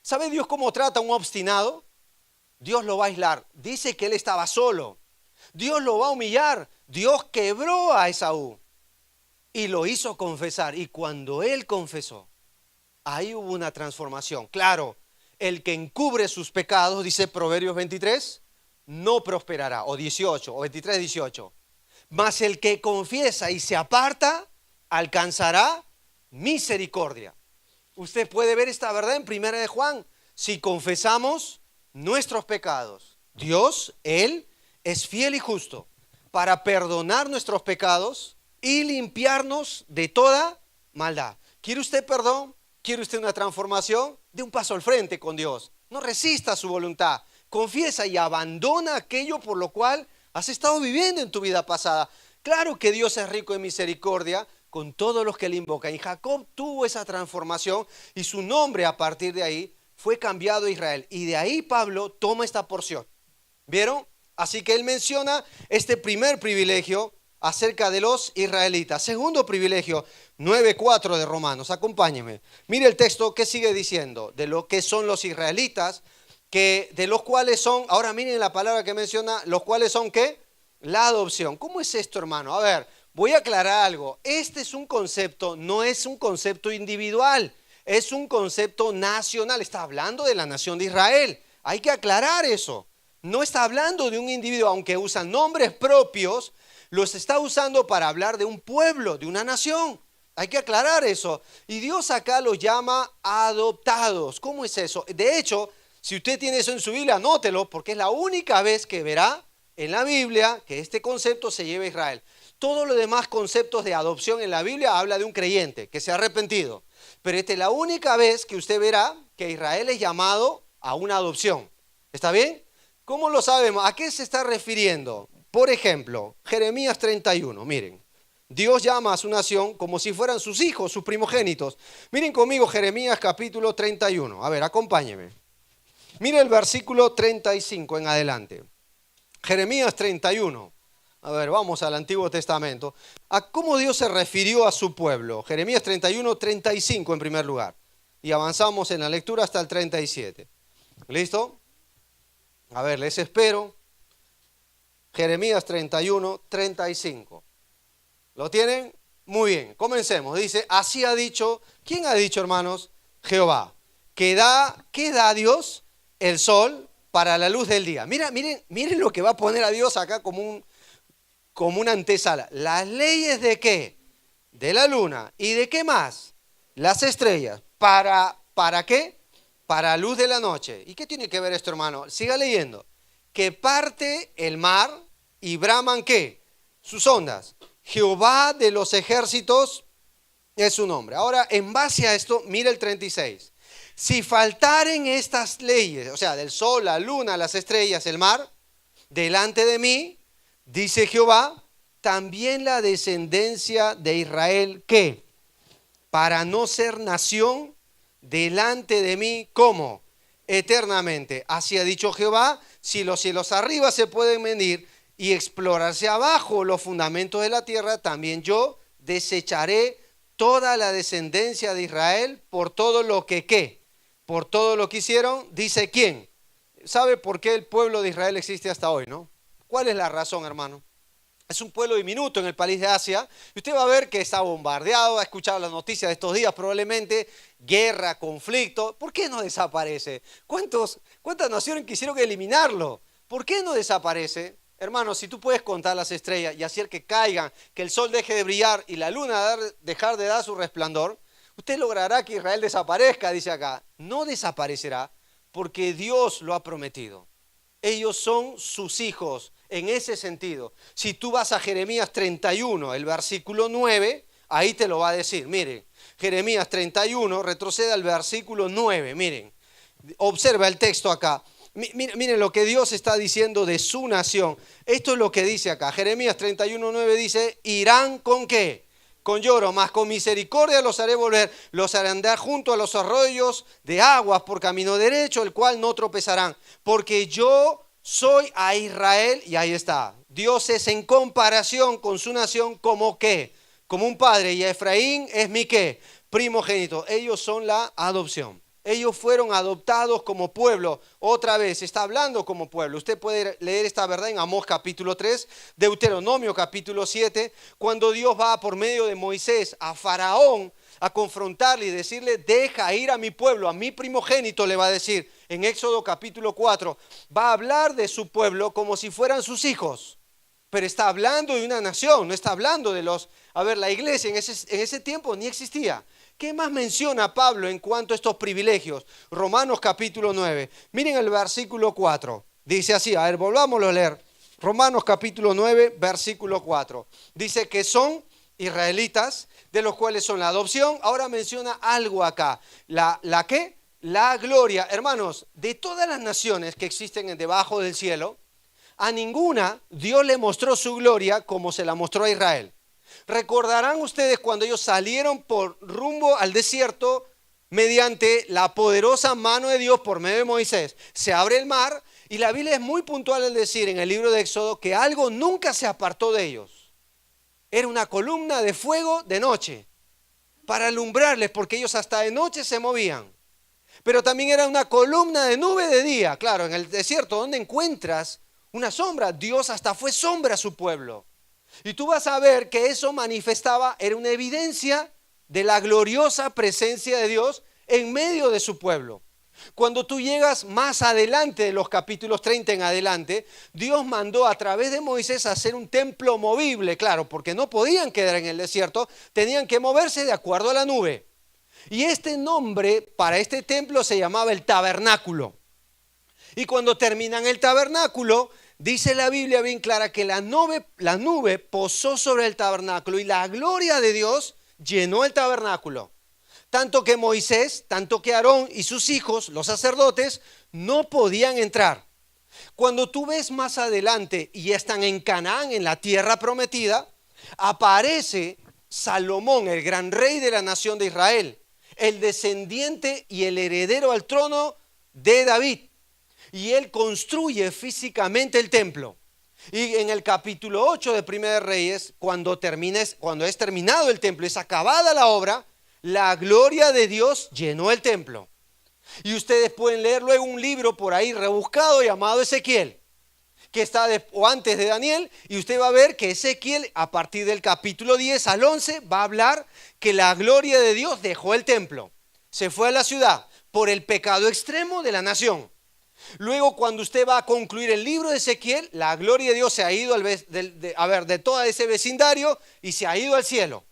¿sabe Dios cómo trata a un obstinado? Dios lo va a aislar. Dice que él estaba solo. Dios lo va a humillar. Dios quebró a Esaú y lo hizo confesar. Y cuando él confesó, ahí hubo una transformación. Claro, el que encubre sus pecados, dice Proverbios 23, no prosperará. O 18, o 23, 18. Mas el que confiesa y se aparta, alcanzará misericordia. Usted puede ver esta verdad en 1 de Juan. Si confesamos nuestros pecados, Dios, Él, es fiel y justo para perdonar nuestros pecados y limpiarnos de toda maldad. ¿Quiere usted perdón? ¿Quiere usted una transformación? Dé un paso al frente con Dios. No resista su voluntad. Confiesa y abandona aquello por lo cual has estado viviendo en tu vida pasada. Claro que Dios es rico en misericordia con todos los que le invocan. Y Jacob tuvo esa transformación y su nombre a partir de ahí fue cambiado a Israel. Y de ahí Pablo toma esta porción. ¿Vieron? Así que él menciona este primer privilegio acerca de los israelitas. Segundo privilegio, 9:4 de Romanos. Acompáñenme. Mire el texto que sigue diciendo de lo que son los israelitas, que de los cuales son, ahora miren la palabra que menciona, los cuales son ¿qué? La adopción. ¿Cómo es esto, hermano? A ver, voy a aclarar algo. Este es un concepto, no es un concepto individual, es un concepto nacional. Está hablando de la nación de Israel. Hay que aclarar eso. No está hablando de un individuo, aunque usan nombres propios, los está usando para hablar de un pueblo, de una nación. Hay que aclarar eso. Y Dios acá los llama adoptados. ¿Cómo es eso? De hecho, si usted tiene eso en su Biblia, anótelo, porque es la única vez que verá en la Biblia que este concepto se lleva a Israel. Todos los demás conceptos de adopción en la Biblia habla de un creyente que se ha arrepentido. Pero esta es la única vez que usted verá que Israel es llamado a una adopción. ¿Está bien? ¿Cómo lo sabemos? ¿A qué se está refiriendo? Por ejemplo, Jeremías 31, miren. Dios llama a su nación como si fueran sus hijos, sus primogénitos. Miren conmigo Jeremías capítulo 31. A ver, acompáñenme. Mire el versículo 35 en adelante. Jeremías 31. A ver, vamos al Antiguo Testamento. ¿A cómo Dios se refirió a su pueblo? Jeremías 31, 35 en primer lugar. Y avanzamos en la lectura hasta el 37. ¿Listo? A ver, les espero. Jeremías 31, 35. ¿Lo tienen? Muy bien, comencemos. Dice, así ha dicho, ¿quién ha dicho, hermanos? Jehová, ¿qué da Dios? El sol para la luz del día. Miren lo que va a poner a Dios acá como una antesala. ¿Las leyes de qué? De la luna. ¿Y de qué más? Las estrellas. ¿Para qué? Para luz de la noche. ¿Y qué tiene que ver esto, hermano? Siga leyendo. Que parte el mar y braman ¿qué? Sus ondas. Jehová de los ejércitos es su nombre. Ahora, en base a esto, mira el 36. Si faltaren estas leyes, o sea, del sol, la luna, las estrellas, el mar, delante de mí, dice Jehová, también la descendencia de Israel, ¿qué? Para no ser nación delante de mí, ¿cómo? Eternamente. Así ha dicho Jehová, si los cielos arriba se pueden medir y explorarse abajo los fundamentos de la tierra, también yo desecharé toda la descendencia de Israel por todo lo que, ¿qué? Por todo lo que hicieron, dice ¿quién? ¿Sabe por qué el pueblo de Israel existe hasta hoy, no? ¿Cuál es la razón, hermano? Es un pueblo diminuto en el país de Asia. Y usted va a ver que está bombardeado, ha escuchado las noticias de estos días probablemente, guerra, conflicto. ¿Por qué no desaparece? ¿Cuántas naciones quisieron eliminarlo? ¿Por qué no desaparece? Hermano, si tú puedes contar las estrellas y hacer que caigan, que el sol deje de brillar y la luna dejar de dar su resplandor, usted logrará que Israel desaparezca, dice acá. No desaparecerá porque Dios lo ha prometido. Ellos son sus hijos en ese sentido. Si tú vas a Jeremías 31, el versículo 9, ahí te lo va a decir. Miren, Jeremías 31, retrocede al versículo 9, miren. Observa el texto acá. Miren lo que Dios está diciendo de su nación. Esto es lo que dice acá. Jeremías 31:9 dice, irán ¿con qué? Con lloro, mas con misericordia los haré volver, los haré andar junto a los arroyos de aguas por camino derecho, el cual no tropezarán. Porque yo soy a Israel, y ahí está. Dios es en comparación con su nación como ¿qué? Como un padre, y a Efraín es mi ¿qué? Primogénito. Ellos son la adopción. Ellos fueron adoptados como pueblo. Otra vez, está hablando como pueblo. Usted puede leer esta verdad en Amós capítulo 3, Deuteronomio capítulo 7, cuando Dios va por medio de Moisés a Faraón a confrontarle y decirle, deja ir a mi pueblo, a mi primogénito, le va a decir. En Éxodo capítulo 4, va a hablar de su pueblo como si fueran sus hijos. Pero está hablando de una nación, no está hablando de los... A ver, la iglesia en ese tiempo ni existía. ¿Qué más menciona Pablo en cuanto a estos privilegios? Romanos capítulo 9. Miren el versículo 4. Dice así, a ver, volvámoslo a leer. Romanos capítulo 9, versículo 4. Dice que son israelitas, de los cuales son la adopción. Ahora menciona algo acá. ¿La qué? La gloria. Hermanos, de todas las naciones que existen debajo del cielo, a ninguna Dios le mostró su gloria como se la mostró a Israel. Recordarán ustedes cuando ellos salieron por rumbo al desierto mediante la poderosa mano de Dios por medio de Moisés. Se abre el mar y la Biblia es muy puntual al decir en el libro de Éxodo que algo nunca se apartó de ellos. Era una columna de fuego de noche para alumbrarles porque ellos hasta de noche se movían. Pero también era una columna de nube de día. Claro, en el desierto donde encuentras una sombra, Dios hasta fue sombra a su pueblo. Y tú vas a ver que eso manifestaba, era una evidencia de la gloriosa presencia de Dios en medio de su pueblo. Cuando tú llegas más adelante, de los capítulos 30 en adelante, Dios mandó a través de Moisés a hacer un templo movible, claro, porque no podían quedar en el desierto, tenían que moverse de acuerdo a la nube. Y este nombre para este templo se llamaba el tabernáculo. Y cuando terminan el tabernáculo, dice la Biblia bien clara que la nube posó sobre el tabernáculo y la gloria de Dios llenó el tabernáculo. Tanto que Moisés, tanto que Aarón y sus hijos, los sacerdotes, no podían entrar. Cuando tú ves más adelante y ya están en Canaán, en la tierra prometida, aparece Salomón, el gran rey de la nación de Israel, el descendiente y el heredero al trono de David. Y él construye físicamente el templo. Y en el capítulo 8 de Primera de Reyes, cuando es terminado el templo, es acabada la obra, la gloria de Dios llenó el templo. Y ustedes pueden leer luego un libro por ahí rebuscado llamado Ezequiel, que está o antes de Daniel, y usted va a ver que Ezequiel, a partir del capítulo 10 al 11, va a hablar que la gloria de Dios dejó el templo, se fue a la ciudad por el pecado extremo de la nación. Luego, cuando usted va a concluir el libro de Ezequiel, la gloria de Dios se ha ido de todo ese vecindario y se ha ido al cielo.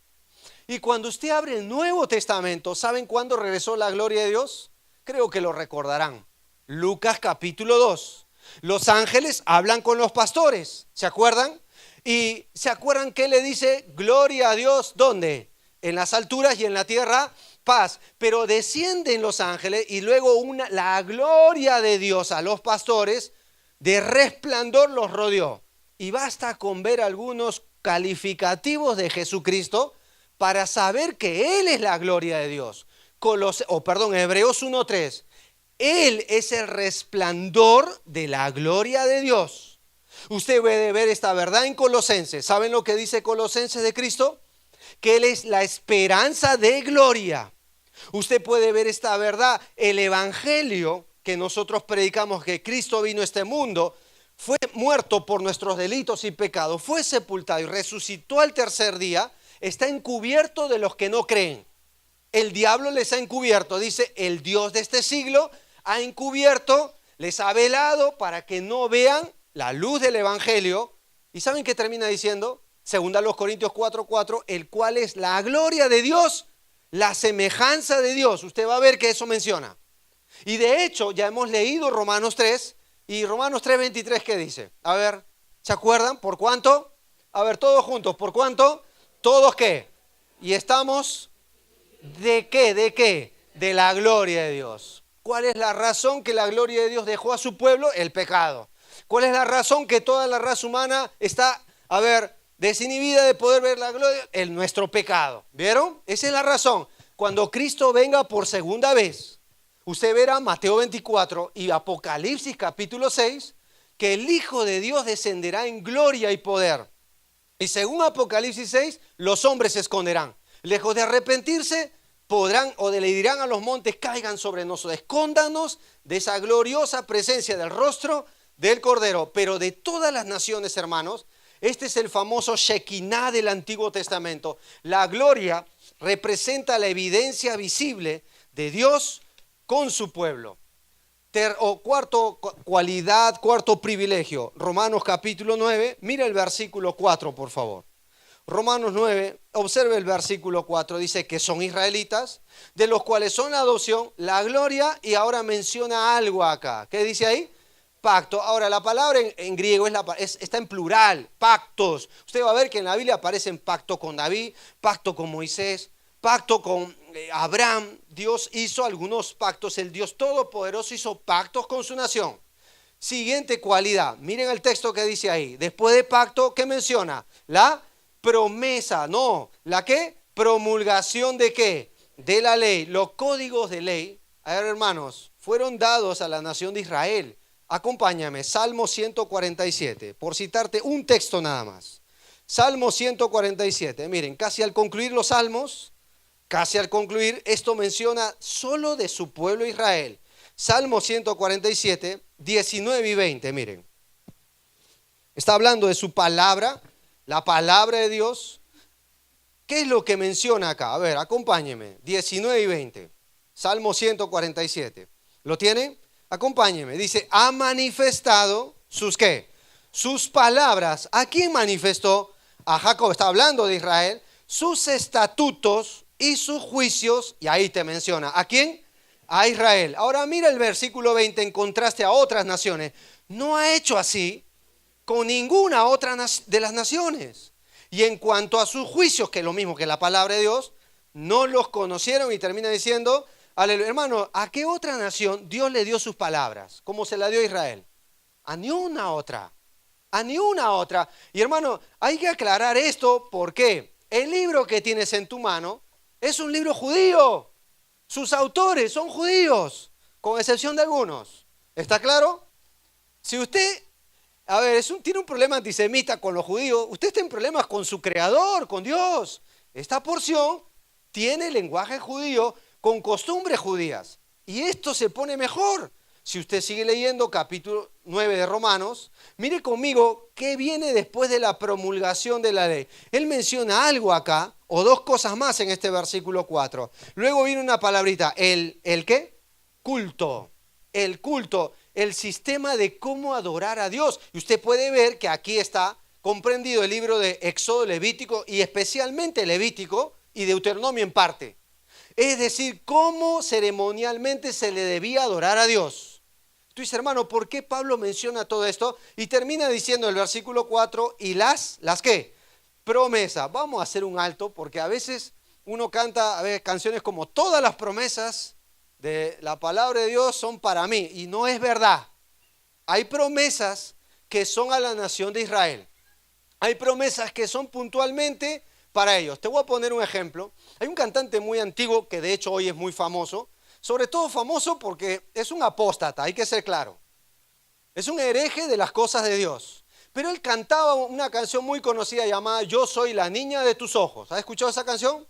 Y cuando usted abre el Nuevo Testamento, ¿saben cuándo regresó la gloria de Dios? Creo que lo recordarán. Lucas capítulo 2. Los ángeles hablan con los pastores, ¿se acuerdan? Y ¿se acuerdan que le dice gloria a Dios? ¿Dónde? En las alturas y en la tierra paz. Pero descienden los ángeles y luego la gloria de Dios a los pastores de resplandor los rodeó. Y basta con ver algunos calificativos de Jesucristo para saber que Él es la gloria de Dios. Hebreos 1:3. Él es el resplandor de la gloria de Dios. Usted puede ver esta verdad en Colosenses. ¿Saben lo que dice Colosenses de Cristo? Que Él es la esperanza de gloria. Usted puede ver esta verdad. El evangelio que nosotros predicamos, que Cristo vino a este mundo, fue muerto por nuestros delitos y pecados, fue sepultado y resucitó al tercer día, está encubierto de los que no creen. El diablo les ha encubierto, dice, el Dios de este siglo ha encubierto, les ha velado para que no vean la luz del evangelio. ¿Y saben qué termina diciendo? Segunda los Corintios 4:4, el cual es la gloria de Dios, la semejanza de Dios. Usted va a ver que eso menciona. Y de hecho ya hemos leído Romanos 3 Y Romanos 3:23, ¿qué dice? A ver, ¿se acuerdan? ¿Por cuánto? A ver, todos juntos, ¿por cuánto? ¿Todos qué? Y estamos, ¿de qué? ¿De qué? De la gloria de Dios. ¿Cuál es la razón que la gloria de Dios dejó a su pueblo? El pecado. ¿Cuál es la razón que toda la raza humana está, a ver, desinhibida de poder ver la gloria? Nuestro pecado. ¿Vieron? Esa es la razón. Cuando Cristo venga por segunda vez, usted verá Mateo 24 y Apocalipsis capítulo 6, que el Hijo de Dios descenderá en gloria y poder. Y según Apocalipsis 6, los hombres se esconderán. Lejos de arrepentirse, podrán o le dirán a los montes, caigan sobre nosotros, escóndanos de esa gloriosa presencia del rostro del Cordero. Pero de todas las naciones, hermanos, este es el famoso Shekinah del Antiguo Testamento. La gloria representa la evidencia visible de Dios con su pueblo. Cuarto cualidad, cuarto privilegio, Romanos capítulo 9, mira el versículo 4 por favor. Romanos 9, observe el versículo 4, dice que son israelitas, de los cuales son la adopción, la gloria, y ahora menciona algo acá. ¿Qué dice ahí? Pacto. Ahora la palabra en griego está en plural, pactos. Usted va a ver que en la Biblia aparecen pacto con David, pacto con Moisés, pacto con Abraham. Dios hizo algunos pactos, el Dios Todopoderoso hizo pactos con su nación. Siguiente cualidad, miren el texto que dice ahí. Después de pacto, ¿qué menciona? La promesa, no, ¿la qué? Promulgación de qué? De la ley. Los códigos de ley, a ver hermanos, fueron dados a la nación de Israel. Acompáñame, Salmo 147, por citarte un texto nada más. Salmo 147, miren, casi al concluir los salmos, esto menciona solo de su pueblo Israel. Salmo 147, 19 y 20, miren. Está hablando de su palabra, la palabra de Dios. ¿Qué es lo que menciona acá? A ver, acompáñeme, 19 y 20. Salmo 147. ¿Lo tienen? Acompáñeme. Dice, ha manifestado sus ¿qué? Sus palabras. ¿A quién manifestó? A Jacob, está hablando de Israel. Sus estatutos y sus juicios, y ahí te menciona. ¿A quién? A Israel. Ahora mira el versículo 20 en contraste a otras naciones. No ha hecho así con ninguna otra de las naciones. Y en cuanto a sus juicios, que es lo mismo que la palabra de Dios, no los conocieron, y termina diciendo, aleluya. Hermano, ¿a qué otra nación Dios le dio sus palabras? ¿Cómo se la dio a Israel? A ni una otra. A ni una otra. Y hermano, hay que aclarar esto porque el libro que tienes en tu mano es un libro judío. Sus autores son judíos, con excepción de algunos. ¿Está claro? Si usted, a ver, tiene un problema antisemita con los judíos, usted está en problemas con su creador, con Dios. Esta porción tiene lenguaje judío con costumbres judías. Y esto se pone mejor. Si usted sigue leyendo capítulo 9 de Romanos, mire conmigo qué viene después de la promulgación de la ley. Él menciona algo acá, o dos cosas más en este versículo 4. Luego viene una palabrita, ¿el qué? Culto. El culto, el sistema de cómo adorar a Dios. Y usted puede ver que aquí está comprendido el libro de Éxodo, Levítico, y especialmente Levítico y Deuteronomio en parte. Es decir, cómo ceremonialmente se le debía adorar a Dios. Tú dices, hermano, ¿por qué Pablo menciona todo esto? Y termina diciendo el versículo 4, y ¿las qué? Promesas. Vamos a hacer un alto, porque a veces uno canta canciones como todas las promesas de la palabra de Dios son para mí, y no es verdad. Hay promesas que son a la nación de Israel. Hay promesas que son puntualmente para ellos. Te voy a poner un ejemplo. Hay un cantante muy antiguo que de hecho hoy es muy famoso, sobre todo famoso porque es un apóstata, hay que ser claro. Es un hereje de las cosas de Dios. Pero él cantaba una canción muy conocida llamada Yo soy la niña de tus ojos. ¿Has escuchado esa canción?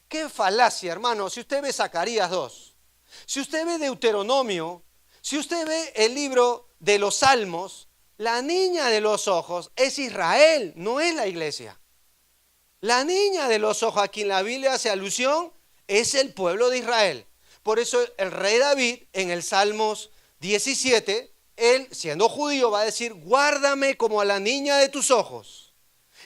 Qué falacia, hermano. Si usted ve Zacarías 2, si usted ve Deuteronomio, si usted ve el libro de los Salmos, la niña de los ojos es Israel, no es la iglesia. La niña de los ojos a quien la Biblia hace alusión es el pueblo de Israel. Por eso el rey David en el Salmos 17, él siendo judío va a decir, guárdame como a la niña de tus ojos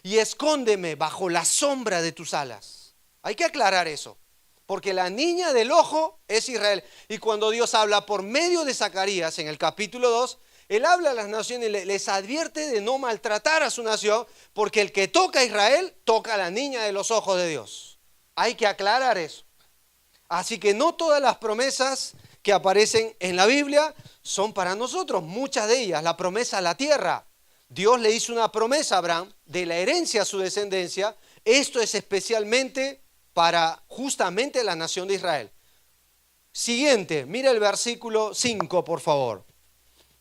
y escóndeme bajo la sombra de tus alas. Hay que aclarar eso, porque la niña del ojo es Israel. Y cuando Dios habla por medio de Zacarías en el capítulo 2, Él habla a las naciones y les advierte de no maltratar a su nación, porque el que toca a Israel, toca a la niña de los ojos de Dios. Hay que aclarar eso. Así que no todas las promesas que aparecen en la Biblia son para nosotros. Muchas de ellas, la promesa a la tierra. Dios le hizo una promesa a Abraham de la herencia a su descendencia. Esto es especialmente para justamente la nación de Israel. Siguiente, mira el versículo 5, por favor.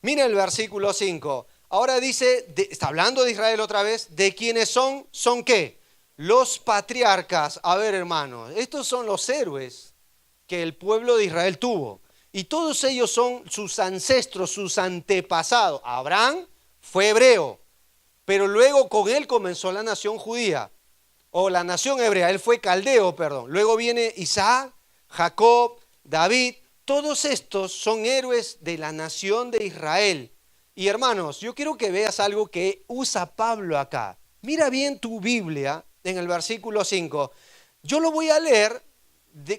Mira el versículo 5. Ahora dice, está hablando de Israel otra vez, de quienes ¿son qué? Los patriarcas. A ver, hermanos, estos son los héroes que el pueblo de Israel tuvo. Y todos ellos son sus ancestros, sus antepasados. Abraham fue hebreo, pero luego con él comenzó la nación judía, o la nación hebrea. Él fue caldeo, perdón. Luego viene Isaac, Jacob, David. Todos estos son héroes de la nación de Israel. Y hermanos, yo quiero que veas algo que usa Pablo acá. Mira bien tu Biblia en el versículo 5. Yo lo voy a leer,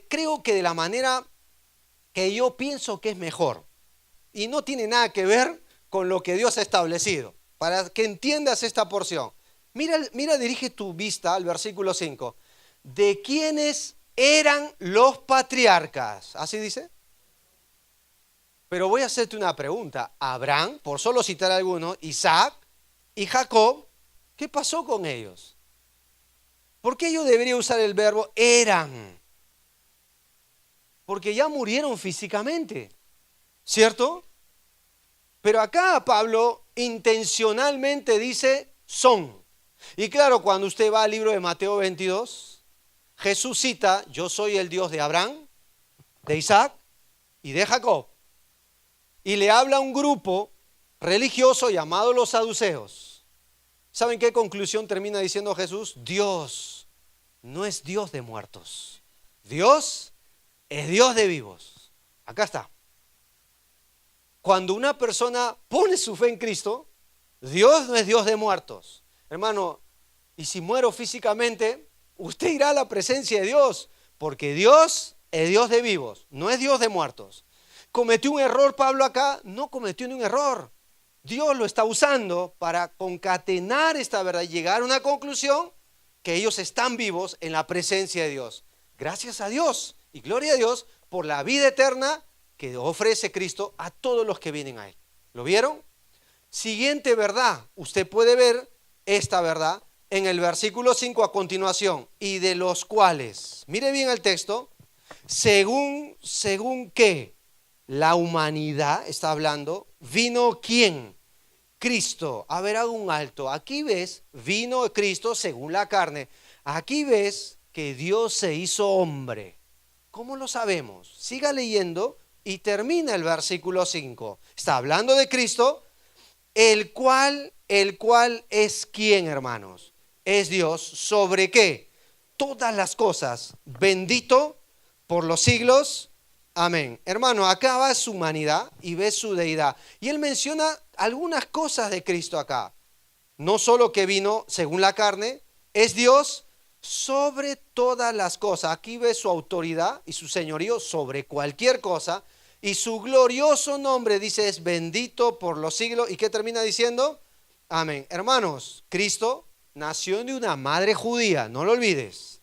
creo que de la manera que yo pienso que es mejor. Y no tiene nada que ver con lo que Dios ha establecido. Para que entiendas esta porción. Mira, dirige tu vista al versículo 5. ¿De quiénes eran los patriarcas? ¿Así dice? Pero voy a hacerte una pregunta. Abraham, por solo citar algunos, Isaac y Jacob, ¿qué pasó con ellos? ¿Por qué yo debería usar el verbo eran? Porque ya murieron físicamente, ¿cierto? Pero acá Pablo intencionalmente dice son. Y claro, cuando usted va al libro de Mateo 22, Jesús cita, yo soy el Dios de Abraham, de Isaac y de Jacob. Y le habla a un grupo religioso llamado los saduceos. ¿Saben qué conclusión termina diciendo Jesús? Dios no es Dios de muertos. Dios es Dios de vivos. Acá está. Cuando una persona pone su fe en Cristo, Dios no es Dios de muertos. Hermano, y si muero físicamente, usted irá a la presencia de Dios, porque Dios es Dios de vivos, no es Dios de muertos. ¿Cometió un error Pablo acá? No cometió ningún error. Dios lo está usando para concatenar esta verdad y llegar a una conclusión que ellos están vivos en la presencia de Dios. Gracias a Dios y gloria a Dios por la vida eterna que ofrece Cristo a todos los que vienen a Él. ¿Lo vieron? Siguiente verdad. Usted puede ver esta verdad en el versículo 5 a continuación. Y de los cuales, mire bien el texto, según que la humanidad, está hablando, vino ¿quién? Cristo. A ver, hago un alto. Aquí ves, vino Cristo según la carne. Aquí ves que Dios se hizo hombre. ¿Cómo lo sabemos? Siga leyendo y termina el versículo 5. Está hablando de Cristo, el cual es ¿quién, hermanos? Es Dios, ¿sobre qué? Todas las cosas. Bendito por los siglos. Amén. Hermano, acá va su humanidad y ve su deidad. Y él menciona algunas cosas de Cristo acá. No solo que vino según la carne, es Dios sobre todas las cosas. Aquí ve su autoridad y su señorío sobre cualquier cosa. Y su glorioso nombre, dice, es bendito por los siglos. ¿Y qué termina diciendo? Amén. Hermanos, Cristo nació de una madre judía, no lo olvides.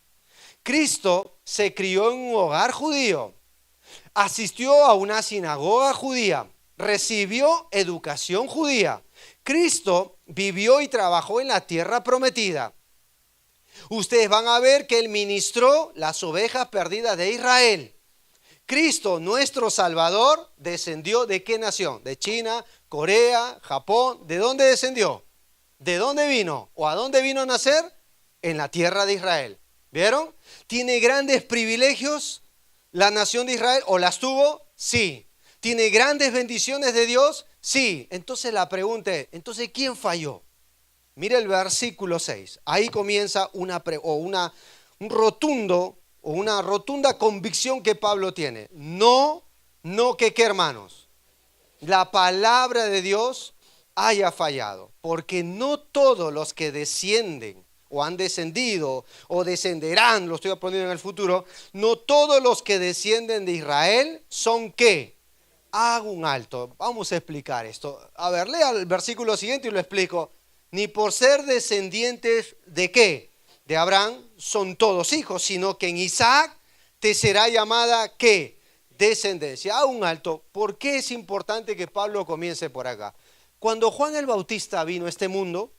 Cristo se crió en un hogar judío. Asistió a una sinagoga judía, recibió educación judía. Cristo vivió y trabajó en la tierra prometida. Ustedes van a ver que Él ministró las ovejas perdidas de Israel. Cristo, nuestro Salvador, descendió ¿de qué nación? ¿De China, Corea, Japón? ¿De dónde descendió? ¿De dónde vino? ¿O a dónde vino a nacer? En la tierra de Israel. ¿Vieron? ¿Tiene grandes privilegios la nación de Israel? ¿O las tuvo? Sí. ¿Tiene grandes bendiciones de Dios? Sí. Entonces la pregunta es, ¿entonces quién falló? Mira el versículo 6. Ahí comienza una rotunda convicción que Pablo tiene. No que ¿qué, hermanos? La palabra de Dios haya fallado. Porque no todos los que descienden o han descendido o descenderán, lo estoy poniendo en el futuro, no todos los que descienden de Israel son ¿qué? hago un alto. Vamos a explicar esto. A ver, lea el versículo siguiente y lo explico. Ni por ser descendientes de ¿qué? De Abraham son todos hijos, sino que en Isaac te será llamada ¿qué? Descendencia. Hago un alto. ¿Por qué es importante que Pablo comience por acá? Cuando Juan el Bautista vino a este mundo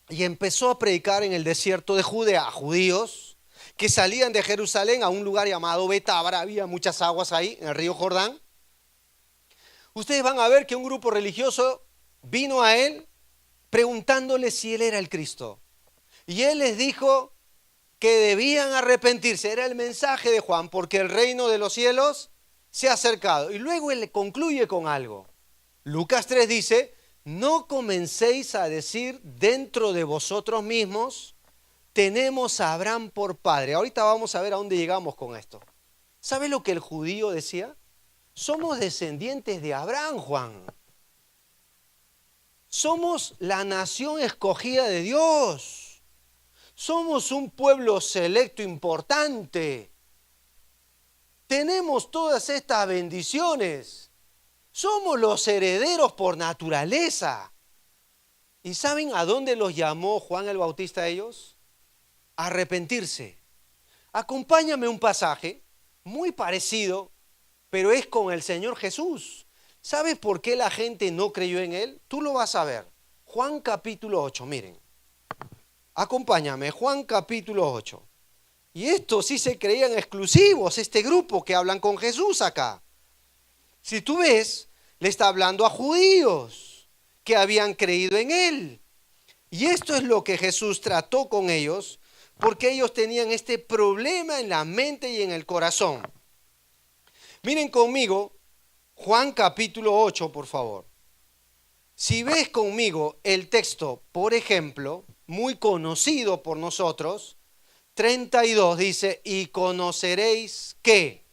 y empezó a predicar en el desierto de Judea a judíos que salían de Jerusalén a un lugar llamado Betábara, había muchas aguas ahí en el río Jordán. Ustedes van a ver que un grupo religioso vino a él preguntándole si él era el Cristo. Y él les dijo que debían arrepentirse. Era el mensaje de Juan, porque el reino de los cielos se ha acercado. Y luego él concluye con algo. Lucas 3 dice, no comencéis a decir dentro de vosotros mismos, tenemos a Abraham por padre. Ahorita vamos a ver a dónde llegamos con esto. ¿Sabe lo que el judío decía? Somos descendientes de Abraham, Juan. Somos la nación escogida de Dios. Somos un pueblo selecto importante. Tenemos todas estas bendiciones. Somos los herederos por naturaleza. ¿Y saben a dónde los llamó Juan el Bautista a ellos? A arrepentirse. Acompáñame un pasaje muy parecido, pero es con el Señor Jesús. ¿Sabes por qué la gente no creyó en Él? Tú lo vas a ver. Juan capítulo 8, miren. Acompáñame, Juan capítulo 8. Y estos sí se creían exclusivos, este grupo que hablan con Jesús acá. Si tú ves, le está hablando a judíos que habían creído en Él. Y esto es lo que Jesús trató con ellos, porque ellos tenían este problema en la mente y en el corazón. Miren conmigo Juan capítulo 8, por favor. Si ves conmigo el texto, por ejemplo, muy conocido por nosotros, 32 dice, y conoceréis ¿qué?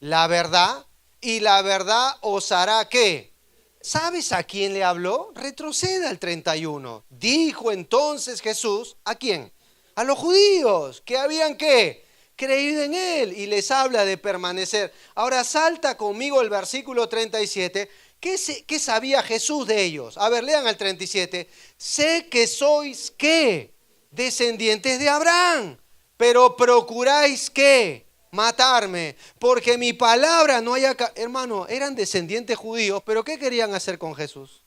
La verdad, y la verdad os hará ¿qué? ¿Sabes a quién le habló? Retroceda al 31. Dijo entonces Jesús, ¿a quién? A los judíos, que habían ¿qué? Creído en Él, y les habla de permanecer. Ahora salta conmigo el versículo 37. ¿Qué sabía Jesús de ellos? A ver, lean el 37. Sé que sois ¿qué? Descendientes de Abraham, pero procuráis ¿qué? Matarme, porque mi palabra no haya... Hermano, eran descendientes judíos, pero ¿qué querían hacer con Jesús?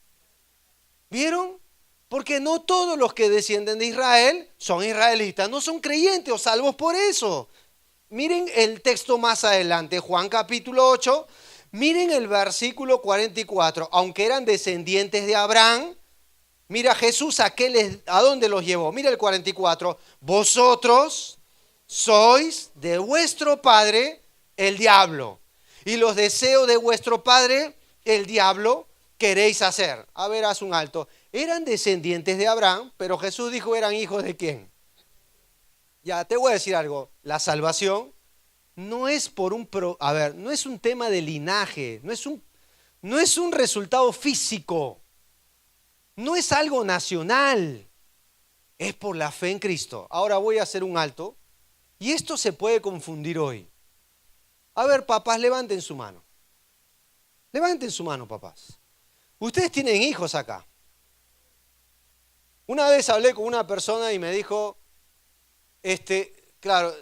¿Vieron? Porque no todos los que descienden de Israel son israelitas, no son creyentes o salvos por eso. Miren el texto más adelante, Juan capítulo 8, miren el versículo 44. Aunque eran descendientes de Abraham, mira Jesús a dónde los llevó. Mira el 44. Vosotros sois de vuestro padre el diablo, y los deseos de vuestro padre el diablo queréis hacer. A ver, haz un alto. Eran descendientes de Abraham, pero Jesús dijo eran hijos de ¿quién? Ya te voy a decir algo. La salvación no es no es un tema de linaje, no es un resultado físico, no es algo nacional, es por la fe en Cristo. Ahora voy a hacer un alto, y esto se puede confundir hoy. A ver, papás, levanten su mano. Levanten su mano, papás. Ustedes tienen hijos acá. Una vez hablé con una persona y me dijo, claro,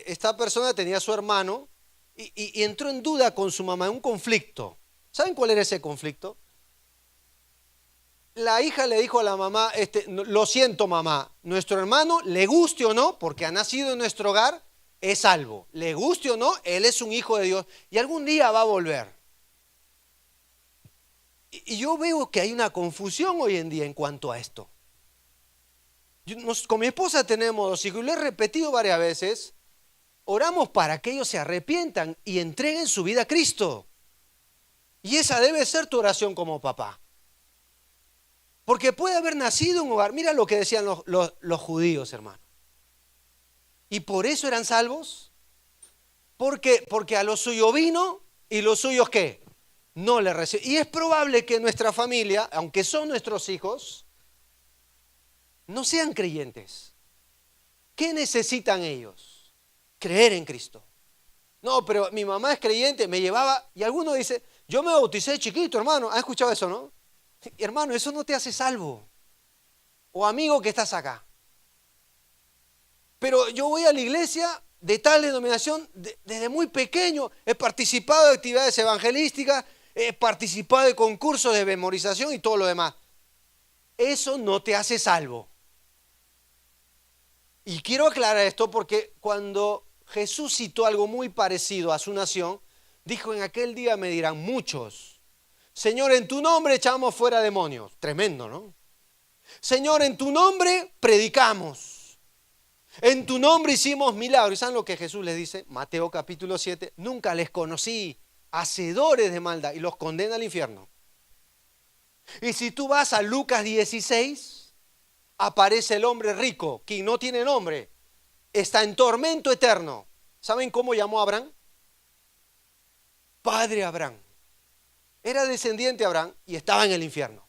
esta persona tenía a su hermano y entró en duda con su mamá, en un conflicto. ¿Saben cuál era ese conflicto? La hija le dijo a la mamá, lo siento mamá, nuestro hermano, le guste o no, porque ha nacido en nuestro hogar, es salvo. Le guste o no, él es un hijo de Dios y algún día va a volver. Y yo veo que hay una confusión hoy en día en cuanto a esto. Con mi esposa tenemos 2 hijos y lo he repetido varias veces. Oramos para que ellos se arrepientan y entreguen su vida a Cristo. Y esa debe ser tu oración como papá. Porque puede haber nacido en un hogar. Mira lo que decían los judíos, hermano. ¿Y por eso eran salvos? Porque a lo suyo vino y los suyos ¿qué? No le reciben. Y es probable que nuestra familia, aunque son nuestros hijos, no sean creyentes. ¿Qué necesitan ellos? Creer en Cristo. No, pero mi mamá es creyente, me llevaba, y alguno dice, Yo me bauticé de chiquito, hermano. ¿Han escuchado eso, no? Hermano, eso no te hace salvo. O amigo que estás acá. Pero yo voy a la iglesia de tal denominación desde muy pequeño. He participado de actividades evangelísticas, he participado de concursos de memorización y todo lo demás. Eso no te hace salvo. Y quiero aclarar esto porque cuando Jesús citó algo muy parecido a su nación, dijo: en aquel día me dirán muchos: Señor, en tu nombre echamos fuera demonios. Tremendo, ¿no? Señor, en tu nombre predicamos. En tu nombre hicimos milagros. ¿Saben lo que Jesús les dice? Mateo capítulo 7. Nunca les conocí, hacedores de maldad. Y los condena al infierno. Y si tú vas a Lucas 16, aparece el hombre rico, quien no tiene nombre. Está en tormento eterno. ¿Saben cómo llamó a Abraham? Padre Abraham. Era descendiente de Abraham y estaba en el infierno.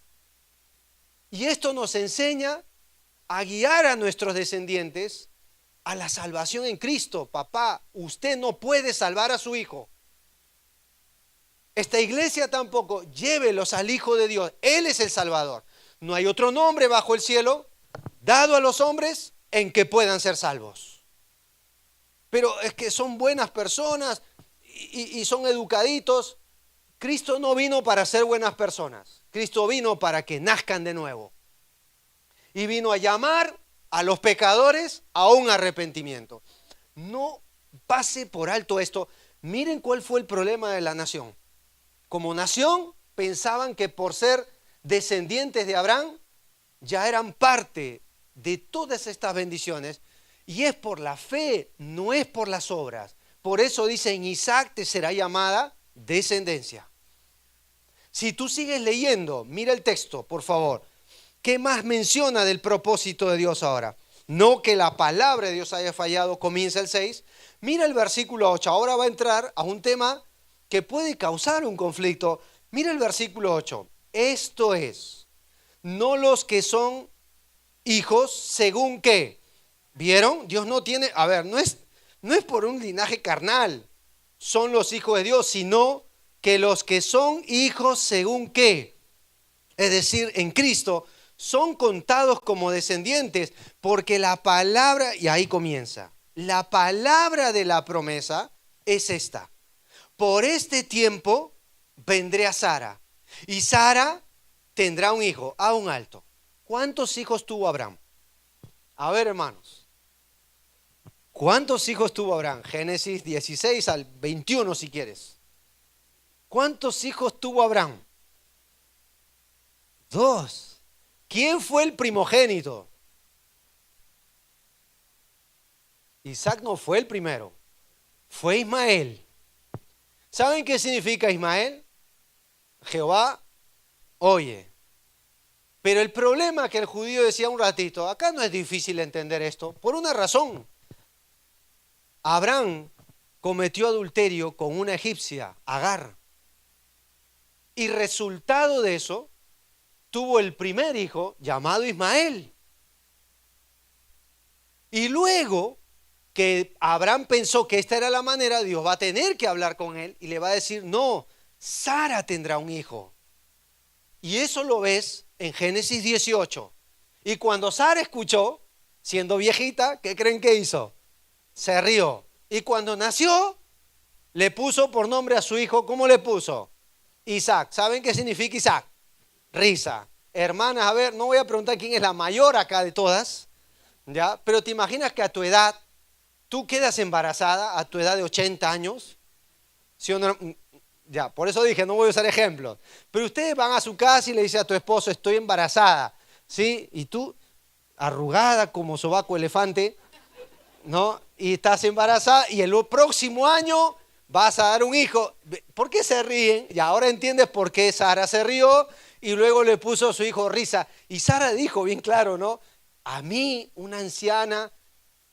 Y esto nos enseña a guiar a nuestros descendientes a la salvación en Cristo. Papá, usted no puede salvar a su hijo. Esta iglesia tampoco. Llévelos al Hijo de Dios. Él es el Salvador. No hay otro nombre bajo el cielo dado a los hombres en que puedan ser salvos. Pero es que son buenas personas y son educaditos. Cristo no vino para ser buenas personas. Cristo vino para que nazcan de nuevo. Y vino a llamar a los pecadores a un arrepentimiento. No pase por alto esto. Miren cuál fue el problema de la nación. Como nación pensaban que por ser descendientes de Abraham ya eran parte de todas estas bendiciones. Y es por la fe, no es por las obras. Por eso dice: en Isaac te será llamada descendencia. Si tú sigues leyendo, mira el texto, por favor. ¿Qué más menciona del propósito de Dios ahora? No que la palabra de Dios haya fallado, comienza el 6. Mira el versículo 8. Ahora va a entrar a un tema que puede causar un conflicto. Mira el versículo 8. Esto es, no los que son hijos según qué. ¿Vieron? Dios no tiene, no es por un linaje carnal, son los hijos de Dios, sino que los que son hijos según qué. Es decir, en Cristo son contados como descendientes, porque la palabra, y ahí comienza, la palabra de la promesa es esta: por este tiempo vendré a Sara, y Sara tendrá un hijo, a un alto. ¿Cuántos hijos tuvo Abraham? A ver, hermanos, ¿cuántos hijos tuvo Abraham? Génesis 16 al 21 si quieres. ¿Cuántos hijos tuvo Abraham? 2. ¿Quién fue el primogénito? Isaac no fue el primero, fue Ismael. ¿Saben qué significa Ismael? Jehová oye. Pero el problema que el judío decía un ratito, acá no es difícil entender esto, por una razón. Abraham cometió adulterio con una egipcia, Agar. Y resultado de eso, tuvo el primer hijo llamado Ismael. Y luego que Abraham pensó que esta era la manera, Dios va a tener que hablar con él y le va a decir: no, Sara tendrá un hijo. Y eso lo ves en Génesis 18. Y cuando Sara escuchó, siendo viejita, ¿qué creen que hizo? Se rió. Y cuando nació, le puso por nombre a su hijo, ¿cómo le puso? Isaac. ¿Saben qué significa Isaac? Risa. Hermanas, a ver, no voy a preguntar quién es la mayor acá de todas, ¿ya? Pero te imaginas que a tu edad, tú quedas embarazada, a tu edad de 80 años, ¿sí o no? Ya, por eso dije, no voy a usar ejemplos. Pero ustedes van a su casa y le dicen a tu esposo: estoy embarazada, ¿sí? Y tú, arrugada como sobaco elefante, ¿no? Y estás embarazada y el próximo año vas a dar un hijo. ¿Por qué se ríen? Y ahora entiendes por qué Sara se rió y luego le puso a su hijo Risa. Y Sara dijo bien claro, ¿no? A mí, una anciana,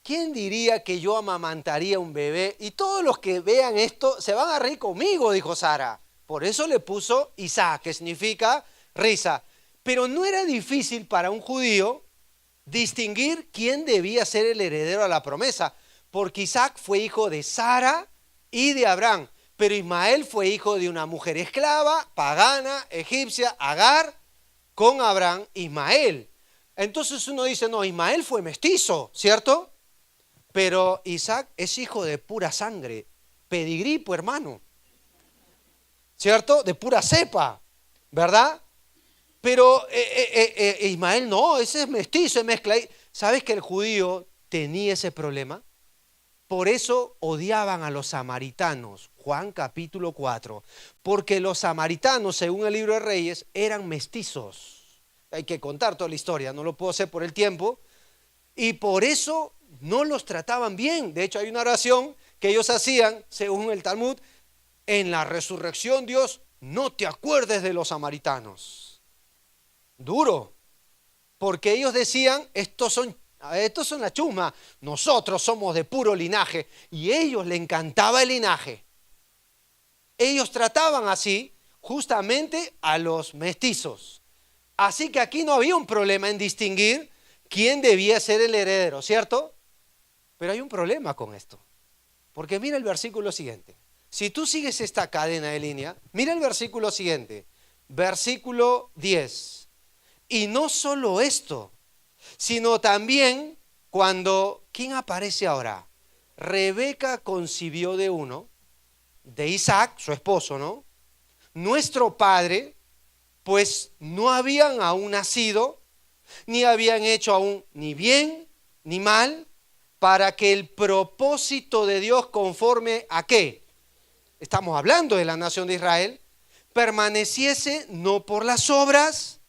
¿quién diría que yo amamantaría un bebé? Y todos los que vean esto se van a reír conmigo, dijo Sara. Por eso le puso Isaac, que significa risa. Pero no era difícil para un judío distinguir quién debía ser el heredero a la promesa, porque Isaac fue hijo de Sara y de Abraham. Pero Ismael fue hijo de una mujer esclava, pagana, egipcia, Agar, con Abraham, Ismael. Entonces uno dice, no, Ismael fue mestizo, ¿cierto? Pero Isaac es hijo de pura sangre, pedigrí, hermano, ¿cierto? De pura cepa, ¿verdad? Pero Ismael no, ese es mestizo, es mezcla. ¿Sabes que el judío tenía ese problema? Por eso odiaban a los samaritanos, Juan capítulo 4, porque los samaritanos, según el libro de Reyes, eran mestizos. Hay que contar toda la historia, no lo puedo hacer por el tiempo. Y por eso no los trataban bien. De hecho, hay una oración que ellos hacían, según el Talmud, en la resurrección, Dios, no te acuerdes de los samaritanos. Duro, porque ellos decían, estos son la chusma, nosotros somos de puro linaje, y a ellos les encantaba el linaje. Ellos trataban así justamente a los mestizos. Así que aquí no había un problema en distinguir quién debía ser el heredero, ¿cierto? Pero hay un problema con esto, porque mira el versículo siguiente. Si tú sigues esta cadena de línea, mira el versículo siguiente, versículo 10. Y no solo esto, sino también cuando, ¿quién aparece ahora? Rebeca concibió de uno, de Isaac, su esposo, ¿no? Nuestro padre, pues no habían aún nacido, ni habían hecho aún ni bien ni mal, para que el propósito de Dios conforme a ¿qué? Estamos hablando de la nación de Israel, permaneciese no por las obras,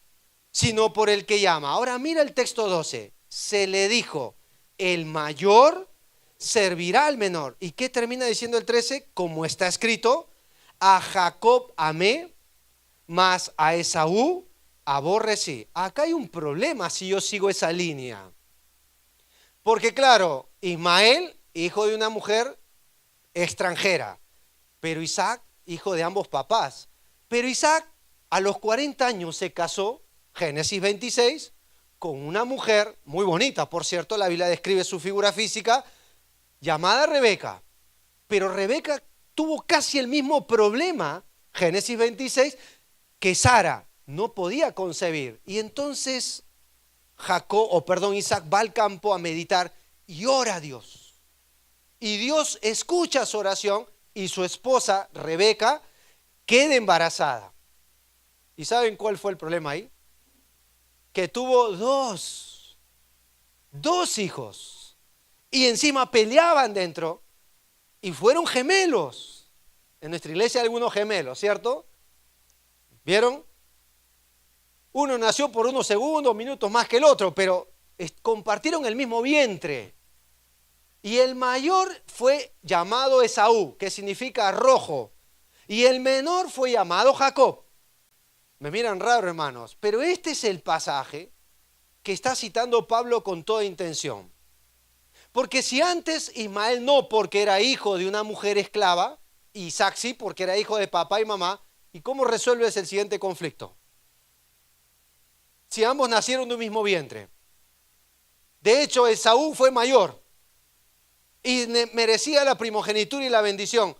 sino por el que llama. Ahora mira el texto 12. Se le dijo, el mayor servirá al menor. ¿Y qué termina diciendo el 13? Como está escrito, a Jacob amé, mas a Esaú aborrecí. Acá hay un problema si yo sigo esa línea. Porque claro, Ismael, hijo de una mujer extranjera, pero Isaac, hijo de ambos papás. Pero Isaac a los 40 años se casó, Génesis 26, con una mujer muy bonita, por cierto, la Biblia describe su figura física, llamada Rebeca. Pero Rebeca tuvo casi el mismo problema, Génesis 26, que Sara no podía concebir. Y entonces Isaac va al campo a meditar y ora a Dios. Y Dios escucha su oración y su esposa Rebeca queda embarazada. ¿Y saben cuál fue el problema ahí? Que tuvo dos hijos y encima peleaban dentro y fueron gemelos. En nuestra iglesia hay algunos gemelos, ¿cierto? ¿Vieron? Uno nació por unos segundos, minutos más que el otro, pero compartieron el mismo vientre. Y el mayor fue llamado Esaú, que significa rojo, y el menor fue llamado Jacob. Me miran raro, hermanos, pero este es el pasaje que está citando Pablo con toda intención. Porque si antes Ismael no, porque era hijo de una mujer esclava, Isaac sí, porque era hijo de papá y mamá, ¿y cómo resuelves el siguiente conflicto? Si ambos nacieron de un mismo vientre. De hecho, Esaú fue mayor y merecía la primogenitura y la bendición.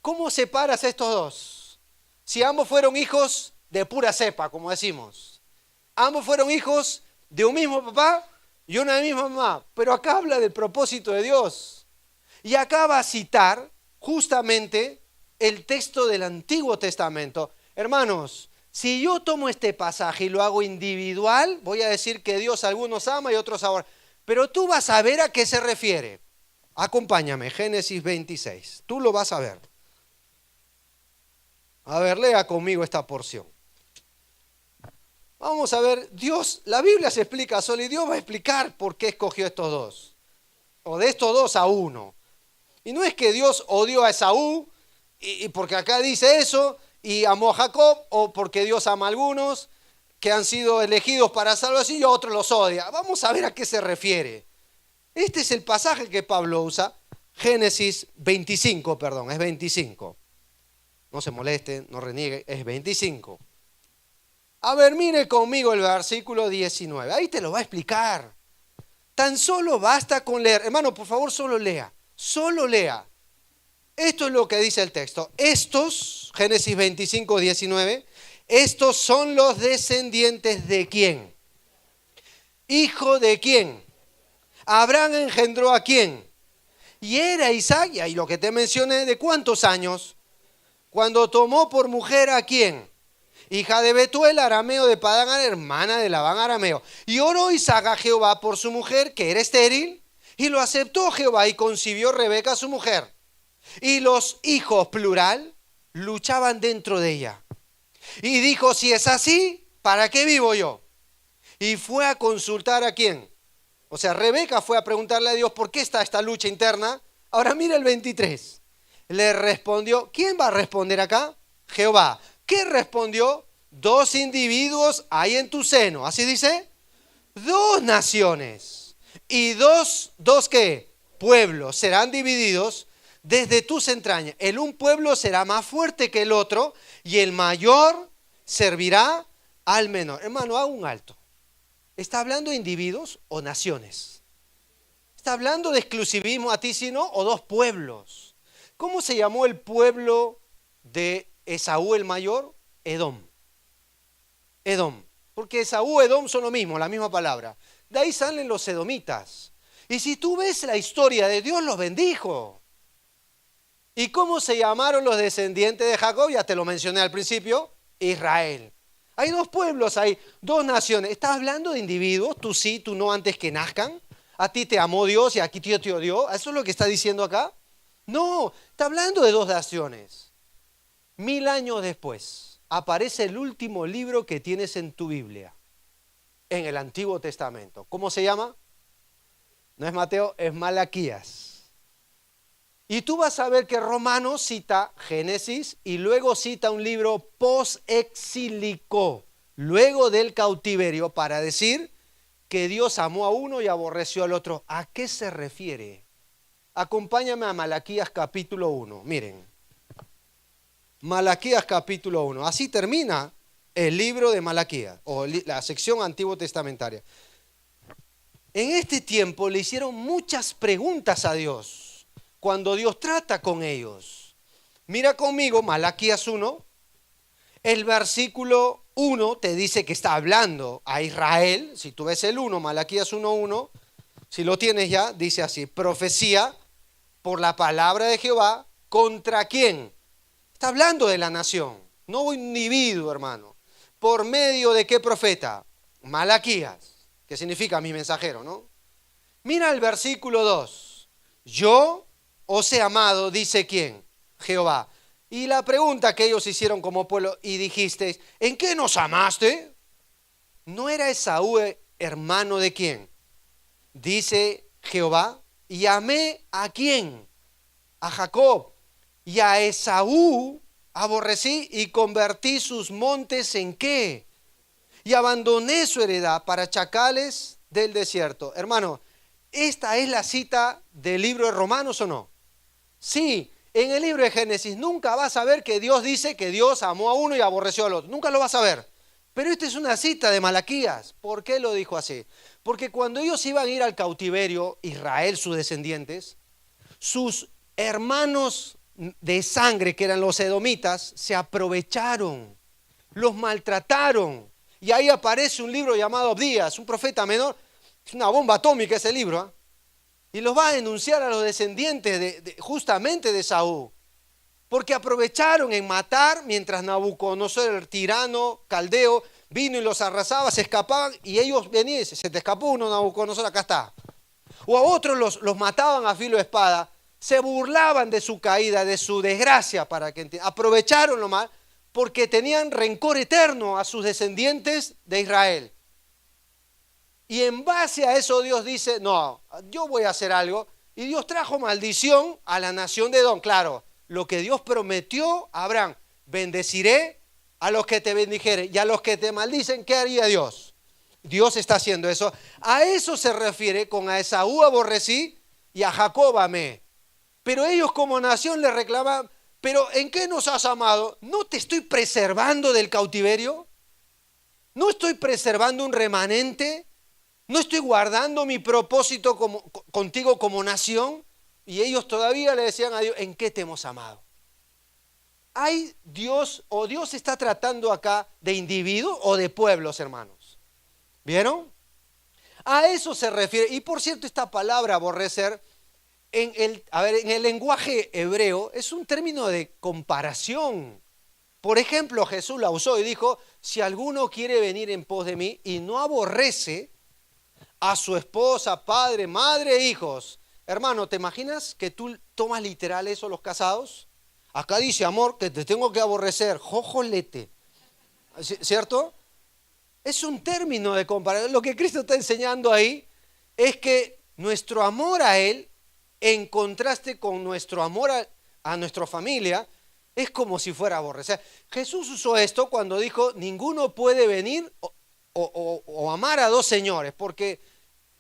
¿Cómo separas a estos dos? Si ambos fueron hijos de pura cepa, como decimos. Ambos fueron hijos de un mismo papá y una misma mamá. Pero acá habla del propósito de Dios. Y acá va a citar justamente el texto del Antiguo Testamento. Hermanos, si yo tomo este pasaje y lo hago individual, voy a decir que Dios a algunos ama y otros ahora. Pero tú vas a ver a qué se refiere. Acompáñame, Génesis 26. Tú lo vas a ver. A ver, lea conmigo esta porción. Vamos a ver, Dios, la Biblia se explica sola y Dios va a explicar por qué escogió estos dos. O de estos dos a uno. Y no es que Dios odió a Esaú, y porque acá dice eso, y amó a Jacob, o porque Dios ama a algunos que han sido elegidos para salvación y a otros los odia. Vamos a ver a qué se refiere. Este es el pasaje que Pablo usa, Génesis 25, perdón, es 25. No se moleste, no reniegue, es 25. A ver, mire conmigo el versículo 19. Ahí te lo va a explicar. Tan solo basta con leer. Hermano, por favor, solo lea. Solo lea. Esto es lo que dice el texto. Estos, Génesis 25, 19, estos son los descendientes de ¿quién? ¿Hijo de quién? Abraham engendró ¿a quién? Y era Isaac, y ahí lo que te mencioné, ¿de cuántos años? Cuando tomó por mujer ¿a quién? Hija de Betuel, arameo de Padán Aram, hermana de Labán arameo. Y oró Isaac a Jehová por su mujer, que era estéril, y lo aceptó Jehová y concibió Rebeca su mujer. Y los hijos, plural, luchaban dentro de ella. Y dijo, si es así, ¿para qué vivo yo? Y fue a consultar ¿a quién? O sea, Rebeca fue a preguntarle a Dios, ¿por qué está esta lucha interna? Ahora mira el 23. Le respondió, ¿quién va a responder acá? Jehová. ¿Qué respondió? 2 individuos hay en tu seno. ¿Así dice? 2 naciones. Y dos ¿qué? Pueblos serán divididos desde tus entrañas. El un pueblo será más fuerte que el otro y el mayor servirá al menor. Hermano, haga un alto. ¿Está hablando de individuos o naciones? ¿Está hablando de exclusivismo a ti, sino o 2 pueblos? ¿Cómo se llamó el pueblo de Esaú el mayor? Edom. Edom. Porque Esaú y Edom son lo mismo, la misma palabra. De ahí salen los edomitas. Y si tú ves la historia de Dios, los bendijo. ¿Y cómo se llamaron los descendientes de Jacob? Ya te lo mencioné al principio, Israel. Hay 2 pueblos, hay 2 naciones. ¿Estás hablando de individuos? Tú sí, tú no, antes que nazcan. A ti te amó Dios y aquí te odió. ¿Eso es lo que está diciendo acá? No, está hablando de 2 naciones. 1000 años después, aparece el último libro que tienes en tu Biblia, en el Antiguo Testamento. ¿Cómo se llama? No es Mateo, es Malaquías. Y tú vas a ver que Romanos cita Génesis y luego cita un libro post-exílico, luego del cautiverio, para decir que Dios amó a uno y aborreció al otro. ¿A qué se refiere? Acompáñame a Malaquías capítulo 1. Miren, Malaquías capítulo 1. Así termina el libro de Malaquías, o la sección Antiguo Testamentaria. En este tiempo le hicieron muchas preguntas a Dios cuando Dios trata con ellos. Mira conmigo Malaquías 1, el versículo 1 te dice que está hablando a Israel. Si tú ves el 1, Malaquías 1:1, si lo tienes ya, dice así: profecía por la palabra de Jehová, ¿contra quién? Está hablando de la nación, no un individuo, hermano. ¿Por medio de qué profeta? Malaquías, que significa mi mensajero, ¿no? Mira el versículo 2. Yo os he amado, dice ¿quién? Jehová. Y la pregunta que ellos hicieron como pueblo, y dijisteis, ¿en qué nos amaste? ¿No era Esaú hermano de quién? Dice Jehová, y amé ¿a quién? A Jacob. Y a Esaú aborrecí y convertí sus montes ¿en qué? Y abandoné su heredad para chacales del desierto. Hermano, ¿esta es la cita del libro de Romanos o no? Sí, en el libro de Génesis nunca vas a ver que Dios dice que Dios amó a uno y aborreció al otro. Nunca lo vas a ver. Pero esta es una cita de Malaquías. ¿Por qué lo dijo así? Porque cuando ellos iban a ir al cautiverio, Israel, sus descendientes, sus hermanos de sangre, que eran los edomitas, se aprovecharon, los maltrataron. Y ahí aparece un libro llamado Abdías, un profeta menor. Es una bomba atómica ese libro, ¿eh? Y los va a denunciar a los descendientes justamente de Saúl, porque aprovecharon en matar mientras Nabucodonosor, el tirano caldeo, vino y los arrasaba, se escapaban y ellos venían y se te escapó uno, Nabucodonosor, acá está. O a otros los mataban a filo de espada, se burlaban de su caída, de su desgracia, para que aprovecharon lo mal, porque tenían rencor eterno a sus descendientes de Israel. Y en base a eso Dios dice, no, yo voy a hacer algo. Y Dios trajo maldición a la nación de Edom. Claro, lo que Dios prometió a Abraham, bendeciré a los que te bendijeren. Y a los que te maldicen, ¿qué haría Dios? Dios está haciendo eso. A eso se refiere con a Esaú aborrecí y a Jacob amé. Pero ellos como nación le reclaman, ¿pero en qué nos has amado? ¿No te estoy preservando del cautiverio? ¿No estoy preservando un remanente? ¿No estoy guardando mi propósito contigo como nación? y ellos todavía le decían a Dios, ¿en qué te hemos amado? ¿Hay Dios o Dios está tratando acá de individuos o de pueblos, hermanos? ¿Vieron? A eso se refiere. Y por cierto, esta palabra aborrecer, en el lenguaje hebreo, es un término de comparación. Por ejemplo, Jesús la usó y dijo, si alguno quiere venir en pos de mí y no aborrece a su esposa, padre, madre, hijos. Hermano, ¿te imaginas que tú tomas literal eso los casados? Acá dice, amor, que te tengo que aborrecer, jojolete, ¿cierto? Es un término de comparación. Lo que Cristo está enseñando ahí es que nuestro amor a Él, en contraste con nuestro amor a nuestra familia, es como si fuera aborrecer. Jesús usó esto cuando dijo, ninguno puede venir o amar a dos señores,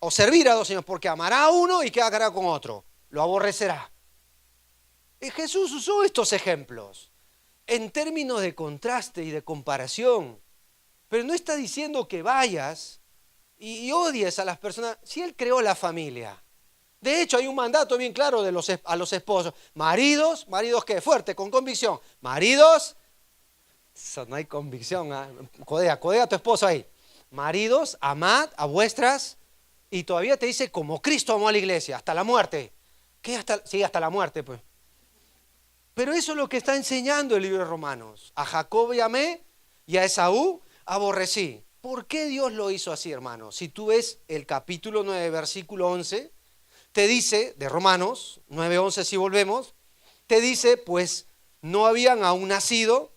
o servir a dos señores, porque amará a uno y quedará con otro, lo aborrecerá. Y Jesús usó estos ejemplos en términos de contraste y de comparación, pero no está diciendo que vayas y odies a las personas, si Él creó la familia. De hecho, hay un mandato bien claro a los esposos. Maridos ¿qué? Fuerte, con convicción. Maridos, eso no hay convicción, ¿eh? Codea a tu esposo ahí. Maridos, amad a vuestras, y todavía te dice como Cristo amó a la iglesia, hasta la muerte. ¿Qué sí, hasta la muerte, pues. Pero eso es lo que está enseñando el libro de Romanos. A Jacob amé y a Esaú aborrecí. ¿Por qué Dios lo hizo así, hermano? Si tú ves el capítulo 9, versículo 11, te dice, de Romanos 9:11 si volvemos, te dice, pues no habían aún nacido,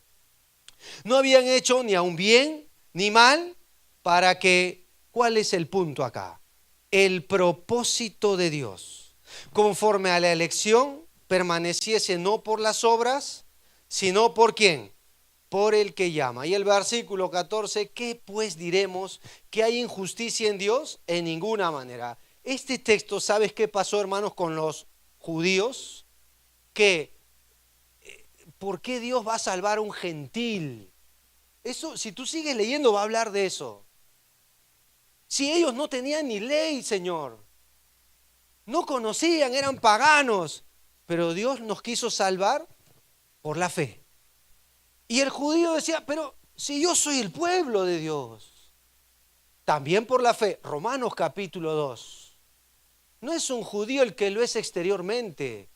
no habían hecho ni aún bien ni mal, para que, ¿cuál es el punto acá? El propósito de Dios, conforme a la elección, permaneciese no por las obras, sino por ¿quién? Por el que llama. Y el versículo 14, ¿qué pues diremos? ¿Que hay injusticia en Dios? En ninguna manera. Este texto, ¿sabes qué pasó, hermanos, con los judíos? Que, ¿por qué Dios va a salvar a un gentil? Eso, si tú sigues leyendo, va a hablar de eso. Si ellos no tenían ni ley, Señor, no conocían, eran paganos, pero Dios nos quiso salvar por la fe. Y el judío decía, pero si yo soy el pueblo de Dios, también por la fe. Romanos capítulo 2. No es un judío el que lo es exteriormente.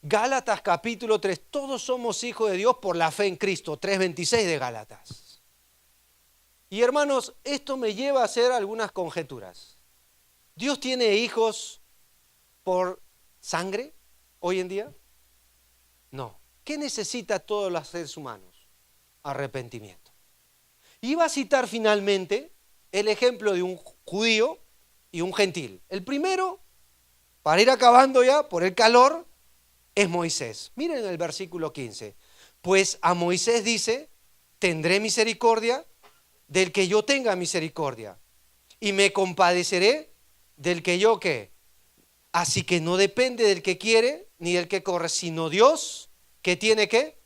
Gálatas capítulo 3. Todos somos hijos de Dios por la fe en Cristo. 3:26 de Gálatas. Y hermanos, esto me lleva a hacer algunas conjeturas. ¿Dios tiene hijos por sangre hoy en día? No. ¿Qué necesita todos los seres humanos? Arrepentimiento. Iba a citar finalmente el ejemplo de un judío y un gentil. El primero, para ir acabando ya por el calor, es Moisés. Miren el versículo 15. Pues a Moisés dice, tendré misericordia del que yo tenga misericordia y me compadeceré del que yo ¿qué? Así que no depende del que quiere ni del que corre, sino Dios que tiene ¿qué?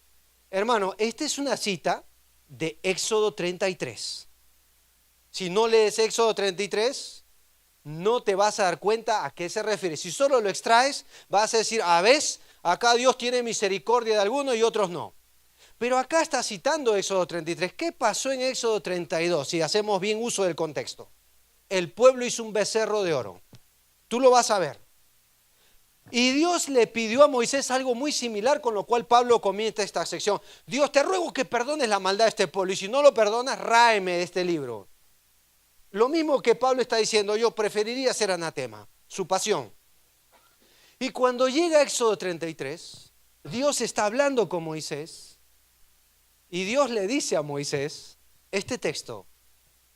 Hermano, esta es una cita de Éxodo 33. Si no lees Éxodo 33, no te vas a dar cuenta a qué se refiere. Si solo lo extraes, vas a decir, ¿ves? Acá Dios tiene misericordia de algunos y otros no. Pero acá está citando Éxodo 33. ¿Qué pasó en Éxodo 32? Si hacemos bien uso del contexto. El pueblo hizo un becerro de oro. Tú lo vas a ver. Y Dios le pidió a Moisés algo muy similar, con lo cual Pablo comienza esta sección. Dios, te ruego que perdones la maldad de este pueblo, y si no lo perdonas, ráeme de este libro. Lo mismo que Pablo está diciendo, yo preferiría ser anatema, su pasión. Y cuando llega Éxodo 33, Dios está hablando con Moisés, y Dios le dice a Moisés este texto: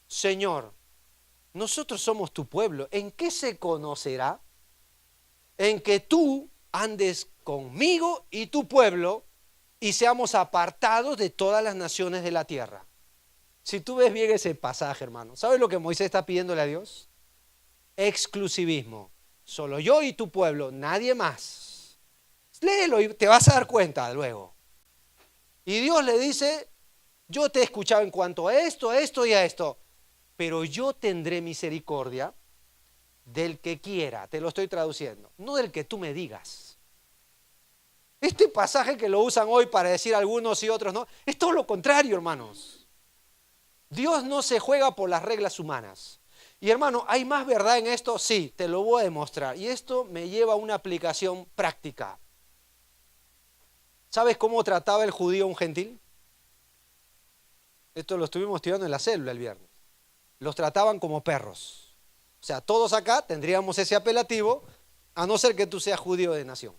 Señor, nosotros somos tu pueblo, ¿en qué se conocerá? En que tú andes conmigo y tu pueblo y seamos apartados de todas las naciones de la tierra. Si tú ves bien ese pasaje, hermano, ¿sabes lo que Moisés está pidiéndole a Dios? Exclusivismo. Solo yo y tu pueblo, nadie más. Léelo y te vas a dar cuenta luego. Y Dios le dice, yo te he escuchado en cuanto a esto y a esto, pero yo tendré misericordia del que quiera, te lo estoy traduciendo, no del que tú me digas. Este pasaje que lo usan hoy para decir algunos y otros no, es todo lo contrario, hermanos. Dios no se juega por las reglas humanas. Y hermano, ¿hay más verdad en esto? Sí, te lo voy a demostrar. Y esto me lleva a una aplicación práctica. ¿Sabes cómo trataba el judío a un gentil? Esto lo estuvimos estudiando en la célula el viernes. Los trataban como perros. O sea, todos acá tendríamos ese apelativo, a no ser que tú seas judío de nación.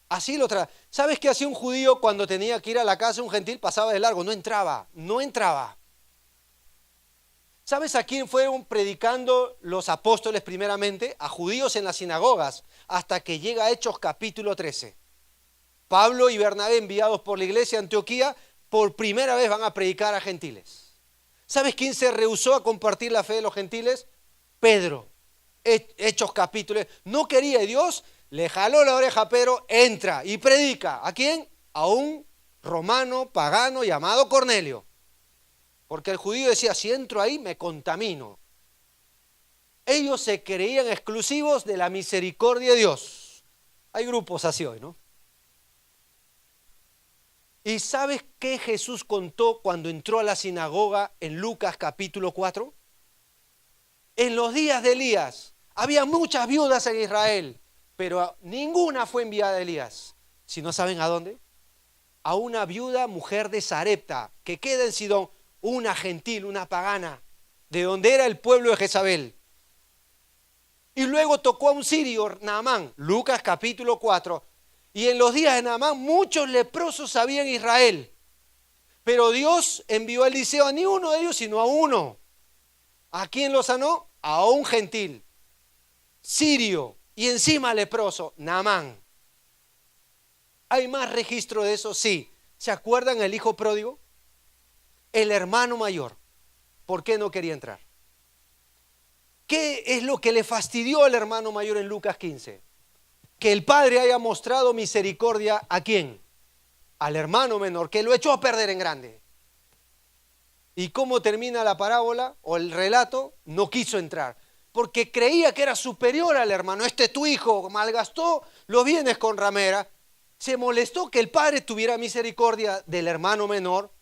Así lo trataban. ¿Sabes qué hacía un judío cuando tenía que ir a la casa de un gentil? Pasaba de largo, no entraba, no entraba. ¿Sabes a quién fueron predicando los apóstoles primeramente? A judíos en las sinagogas, hasta que llega a Hechos capítulo 13. Pablo y Bernabé, enviados por la iglesia de Antioquía, por primera vez van a predicar a gentiles. ¿Sabes quién se rehusó a compartir la fe de los gentiles? Pedro. Hechos capítulo. No quería, y Dios le jaló la oreja a Pedro, entra y predica. ¿A quién? A un romano pagano llamado Cornelio. Porque el judío decía, si entro ahí me contamino. Ellos se creían exclusivos de la misericordia de Dios. Hay grupos así hoy, ¿no? ¿Y sabes qué Jesús contó cuando entró a la sinagoga en Lucas capítulo 4? En los días de Elías había muchas viudas en Israel, pero ninguna fue enviada a Elías. Si no saben a dónde, a una viuda mujer de Sarepta, que queda en Sidón, una gentil, una pagana, de donde era el pueblo de Jezabel. Y luego tocó a un sirio, Naamán, Lucas capítulo 4. Y en los días de Naamán muchos leprosos había en Israel. Pero Dios envió a Eliseo a ni uno de ellos, sino a uno. ¿A quién lo sanó? A un gentil, sirio, y encima leproso, Naamán. ¿Hay más registro de eso? Sí. ¿Se acuerdan el hijo pródigo? El hermano mayor. ¿Por qué no quería entrar? ¿Qué es lo que le fastidió al hermano mayor en Lucas 15? Que el padre haya mostrado misericordia ¿a quién? Al hermano menor, que lo echó a perder en grande. ¿Y cómo termina la parábola o el relato? No quiso entrar, porque creía que era superior al hermano. Tu hijo malgastó los bienes con ramera. Se molestó que el padre tuviera misericordia del hermano menor,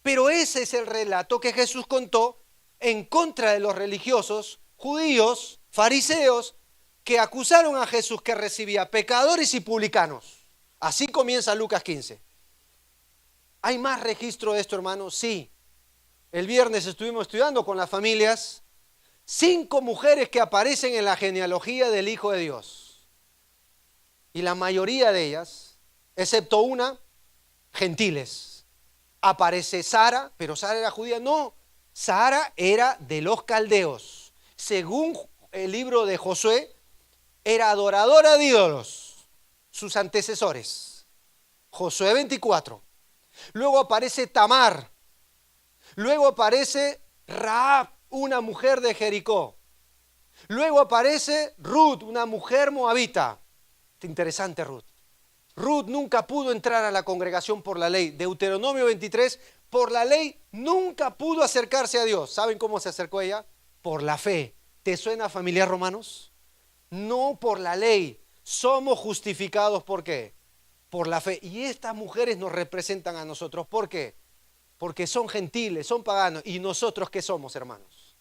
pero ese es el relato que Jesús contó en contra de los religiosos, judíos, fariseos, que acusaron a Jesús que recibía pecadores y publicanos. Así comienza Lucas 15. ¿Hay más registro de esto, hermanos? Sí. El viernes estuvimos estudiando con las familias 5 mujeres que aparecen en la genealogía del Hijo de Dios. Y la mayoría de ellas, excepto una, gentiles. Aparece Sara, pero Sara era judía. No, Sara era de los caldeos. Según el libro de Josué, era adoradora de ídolos, sus antecesores. Josué 24. Luego aparece Tamar. Luego aparece Rahab, una mujer de Jericó. Luego aparece Ruth, una mujer moabita. Interesante Ruth. Ruth nunca pudo entrar a la congregación por la ley. Deuteronomio 23, por la ley nunca pudo acercarse a Dios. ¿Saben cómo se acercó ella? Por la fe. ¿Te suena familiar, Romanos? No por la ley. Somos justificados, ¿por qué? Por la fe. Y estas mujeres nos representan a nosotros. ¿Por qué? Porque son gentiles, son paganos. ¿Y nosotros qué somos, hermanos?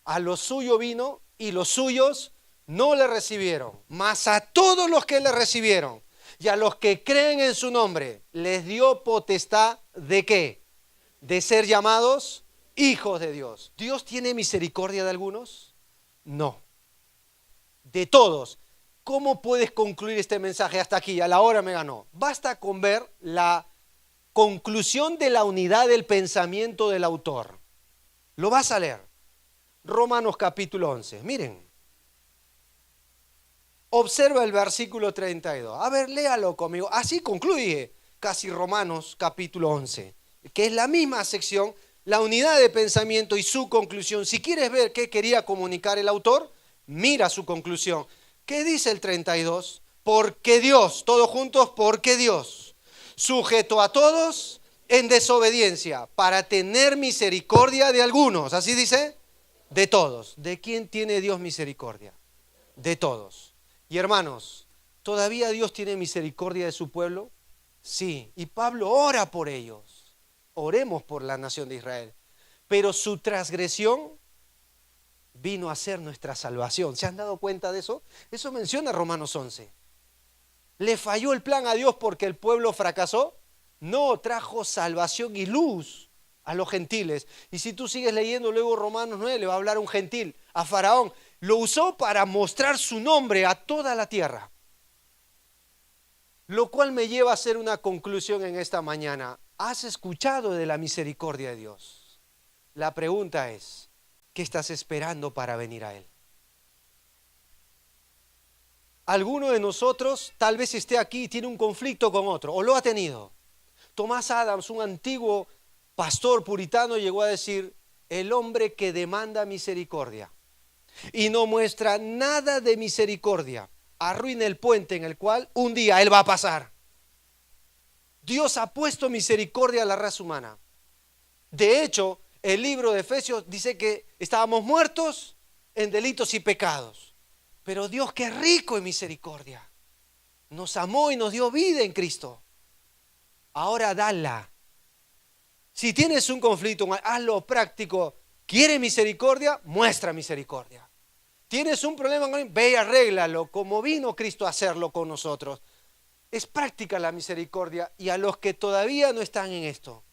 A lo suyo vino y los suyos no le recibieron. Mas a todos los que le recibieron y a los que creen en su nombre, les dio potestad ¿de qué? De ser llamados hijos de Dios. ¿Dios tiene misericordia de algunos? No. De todos. ¿Cómo puedes concluir este mensaje hasta aquí? A la hora me ganó. Basta con ver la conclusión de la unidad del pensamiento del autor. Lo vas a leer. Romanos capítulo 11. Miren. Observa el versículo 32. A ver, léalo conmigo. Así concluye casi Romanos capítulo 11, que es la misma sección, la unidad de pensamiento y su conclusión. Si quieres ver qué quería comunicar el autor, mira su conclusión. ¿Qué dice el 32? Porque Dios, todos juntos, porque Dios, sujeto a todos en desobediencia, para tener misericordia de algunos. ¿Así dice? De todos. ¿De quién tiene Dios misericordia? De todos. Y hermanos, ¿todavía Dios tiene misericordia de su pueblo? Sí. Y Pablo ora por ellos. Oremos por la nación de Israel. Pero su transgresión vino a ser nuestra salvación. ¿Se han dado cuenta de eso? Eso menciona Romanos 11. ¿Le falló el plan a Dios porque el pueblo fracasó? No, trajo salvación y luz a los gentiles. Y si tú sigues leyendo luego Romanos 9, le va a hablar un gentil, a Faraón. Lo usó para mostrar su nombre a toda la tierra. Lo cual me lleva a hacer una conclusión en esta mañana. ¿Has escuchado de la misericordia de Dios? La pregunta es, ¿qué estás esperando para venir a Él? Alguno de nosotros tal vez esté aquí y tiene un conflicto con otro, o lo ha tenido. Thomas Adams, un antiguo pastor puritano, llegó a decir: el hombre que demanda misericordia y no muestra nada de misericordia arruina el puente en el cual un día él va a pasar. Dios ha puesto misericordia a la raza humana. De hecho, el libro de Efesios dice que estábamos muertos en delitos y pecados. Pero Dios, que es rico en misericordia, nos amó y nos dio vida en Cristo. Ahora dala. Si tienes un conflicto, hazlo práctico. ¿Quieres misericordia? Muestra misericordia. ¿Tienes un problema con él? Ve y arréglalo, como vino Cristo a hacerlo con nosotros. Es práctica la misericordia. Y a los que todavía no están en esto,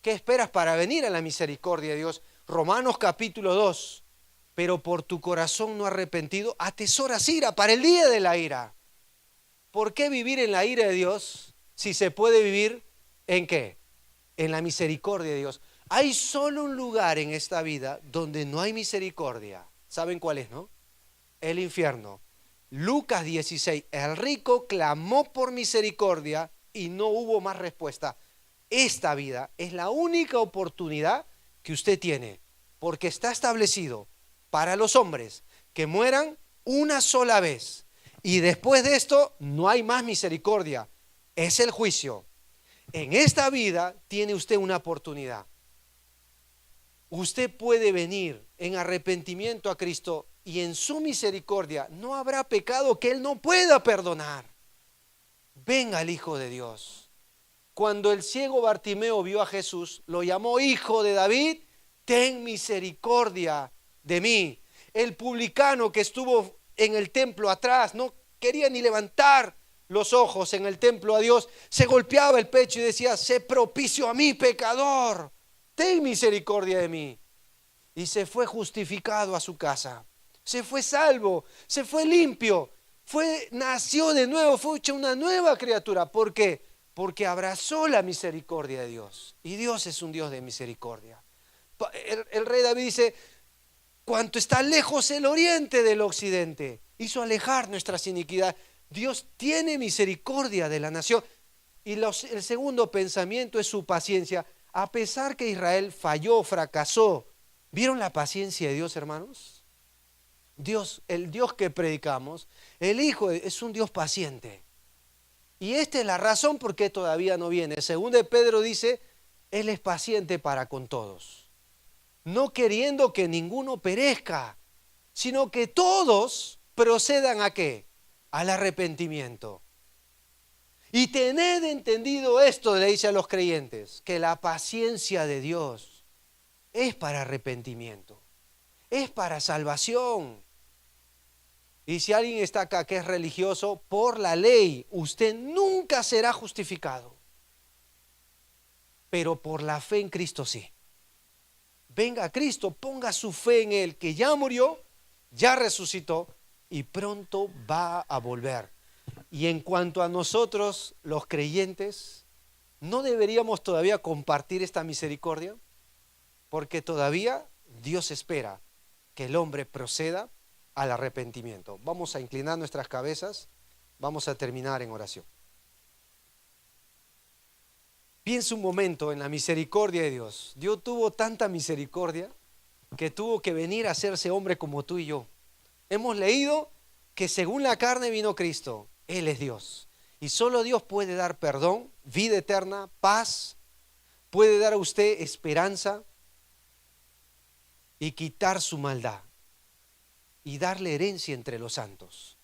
¿qué esperas para venir a la misericordia de Dios? Romanos capítulo 2. Pero por tu corazón no arrepentido, atesoras ira para el día de la ira. ¿Por qué vivir en la ira de Dios si se puede vivir en qué? En la misericordia de Dios. Hay solo un lugar en esta vida donde no hay misericordia. ¿Saben cuál es, no? El infierno. Lucas 16. El rico clamó por misericordia y no hubo más respuesta. Esta vida es la única oportunidad que usted tiene, porque está establecido para los hombres que mueran una sola vez. Y después de esto no hay más misericordia. Es el juicio. En esta vida tiene usted una oportunidad. Usted puede venir en arrepentimiento a Cristo y en su misericordia no habrá pecado que Él no pueda perdonar. Venga el Hijo de Dios. Cuando el ciego Bartimeo vio a Jesús, lo llamó Hijo de David, ten misericordia de mí. El publicano que estuvo en el templo atrás, no quería ni levantar los ojos en el templo a Dios, se golpeaba el pecho y decía: sé propicio a mí, pecador, ten misericordia de mí. Y se fue justificado a su casa, se fue salvo, se fue limpio, nació de nuevo, fue hecha una nueva criatura. ¿Por qué? Porque abrazó la misericordia de Dios. Y Dios es un Dios de misericordia. El rey David dice: cuanto está lejos el oriente del occidente, hizo alejar nuestras iniquidades. Dios tiene misericordia de la nación. Y el segundo pensamiento es su paciencia. A pesar que Israel falló, fracasó, ¿vieron la paciencia de Dios, hermanos? Dios, el Dios que predicamos, el Hijo es un Dios paciente. Y esta es la razón por qué todavía no viene. Según de Pedro dice, Él es paciente para con todos, no queriendo que ninguno perezca, sino que todos procedan ¿a qué? Al arrepentimiento. Y tened entendido esto, le dice a los creyentes, que la paciencia de Dios es para arrepentimiento, es para salvación. Y si alguien está acá que es religioso, por la ley usted nunca será justificado, pero por la fe en Cristo sí. Venga a Cristo, ponga su fe en Él, que ya murió, ya resucitó y pronto va a volver. Y en cuanto a nosotros, los creyentes, ¿no deberíamos todavía compartir esta misericordia? Porque todavía Dios espera que el hombre proceda al arrepentimiento. Vamos a inclinar nuestras cabezas, vamos a terminar en oración. Piensa un momento en la misericordia de Dios. Dios tuvo tanta misericordia que tuvo que venir a hacerse hombre como tú y yo. Hemos leído que según la carne vino Cristo. Él es Dios. Y solo Dios puede dar perdón, vida eterna, paz. Puede dar a usted esperanza. y quitar su maldad y darle herencia entre los santos.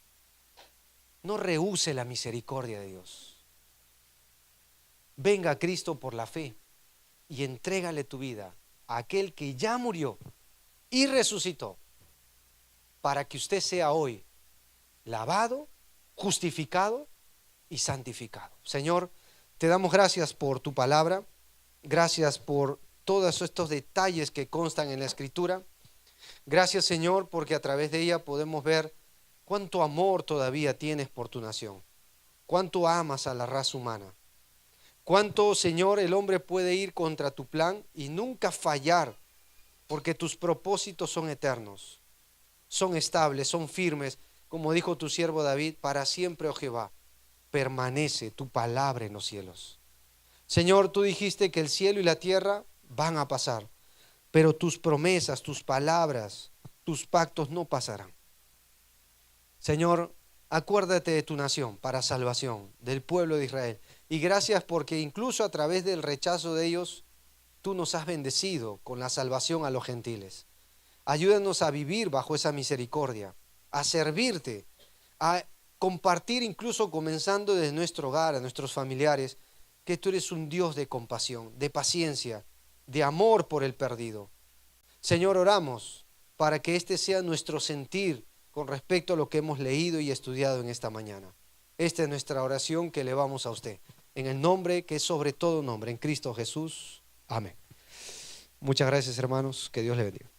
No rehúse la misericordia de Dios. Venga a Cristo por la fe y entrégale tu vida a aquel que ya murió y resucitó, para que usted sea hoy lavado, justificado y santificado. Señor, te damos gracias por tu palabra, gracias por todos estos detalles que constan en la Escritura. Gracias, Señor, porque a través de ella podemos ver cuánto amor todavía tienes por tu nación, cuánto amas a la raza humana, cuánto, Señor, el hombre puede ir contra tu plan y nunca fallar, porque tus propósitos son eternos, son estables, son firmes, como dijo tu siervo David, para siempre, oh Jehová, permanece tu palabra en los cielos. Señor, tú dijiste que el cielo y la tierra van a pasar, pero tus promesas, tus palabras, tus pactos no pasarán. Señor, acuérdate de tu nación para salvación, del pueblo de Israel. Y gracias porque incluso a través del rechazo de ellos, tú nos has bendecido con la salvación a los gentiles. Ayúdanos a vivir bajo esa misericordia, a servirte, a compartir incluso comenzando desde nuestro hogar, a nuestros familiares, que tú eres un Dios de compasión, de paciencia, de amor por el perdido. Señor, oramos para que este sea nuestro sentir con respecto a lo que hemos leído y estudiado en esta mañana. Esta es nuestra oración que elevamos a usted, en el nombre que es sobre todo nombre, en Cristo Jesús. Amén. Muchas gracias, hermanos. Que Dios le bendiga.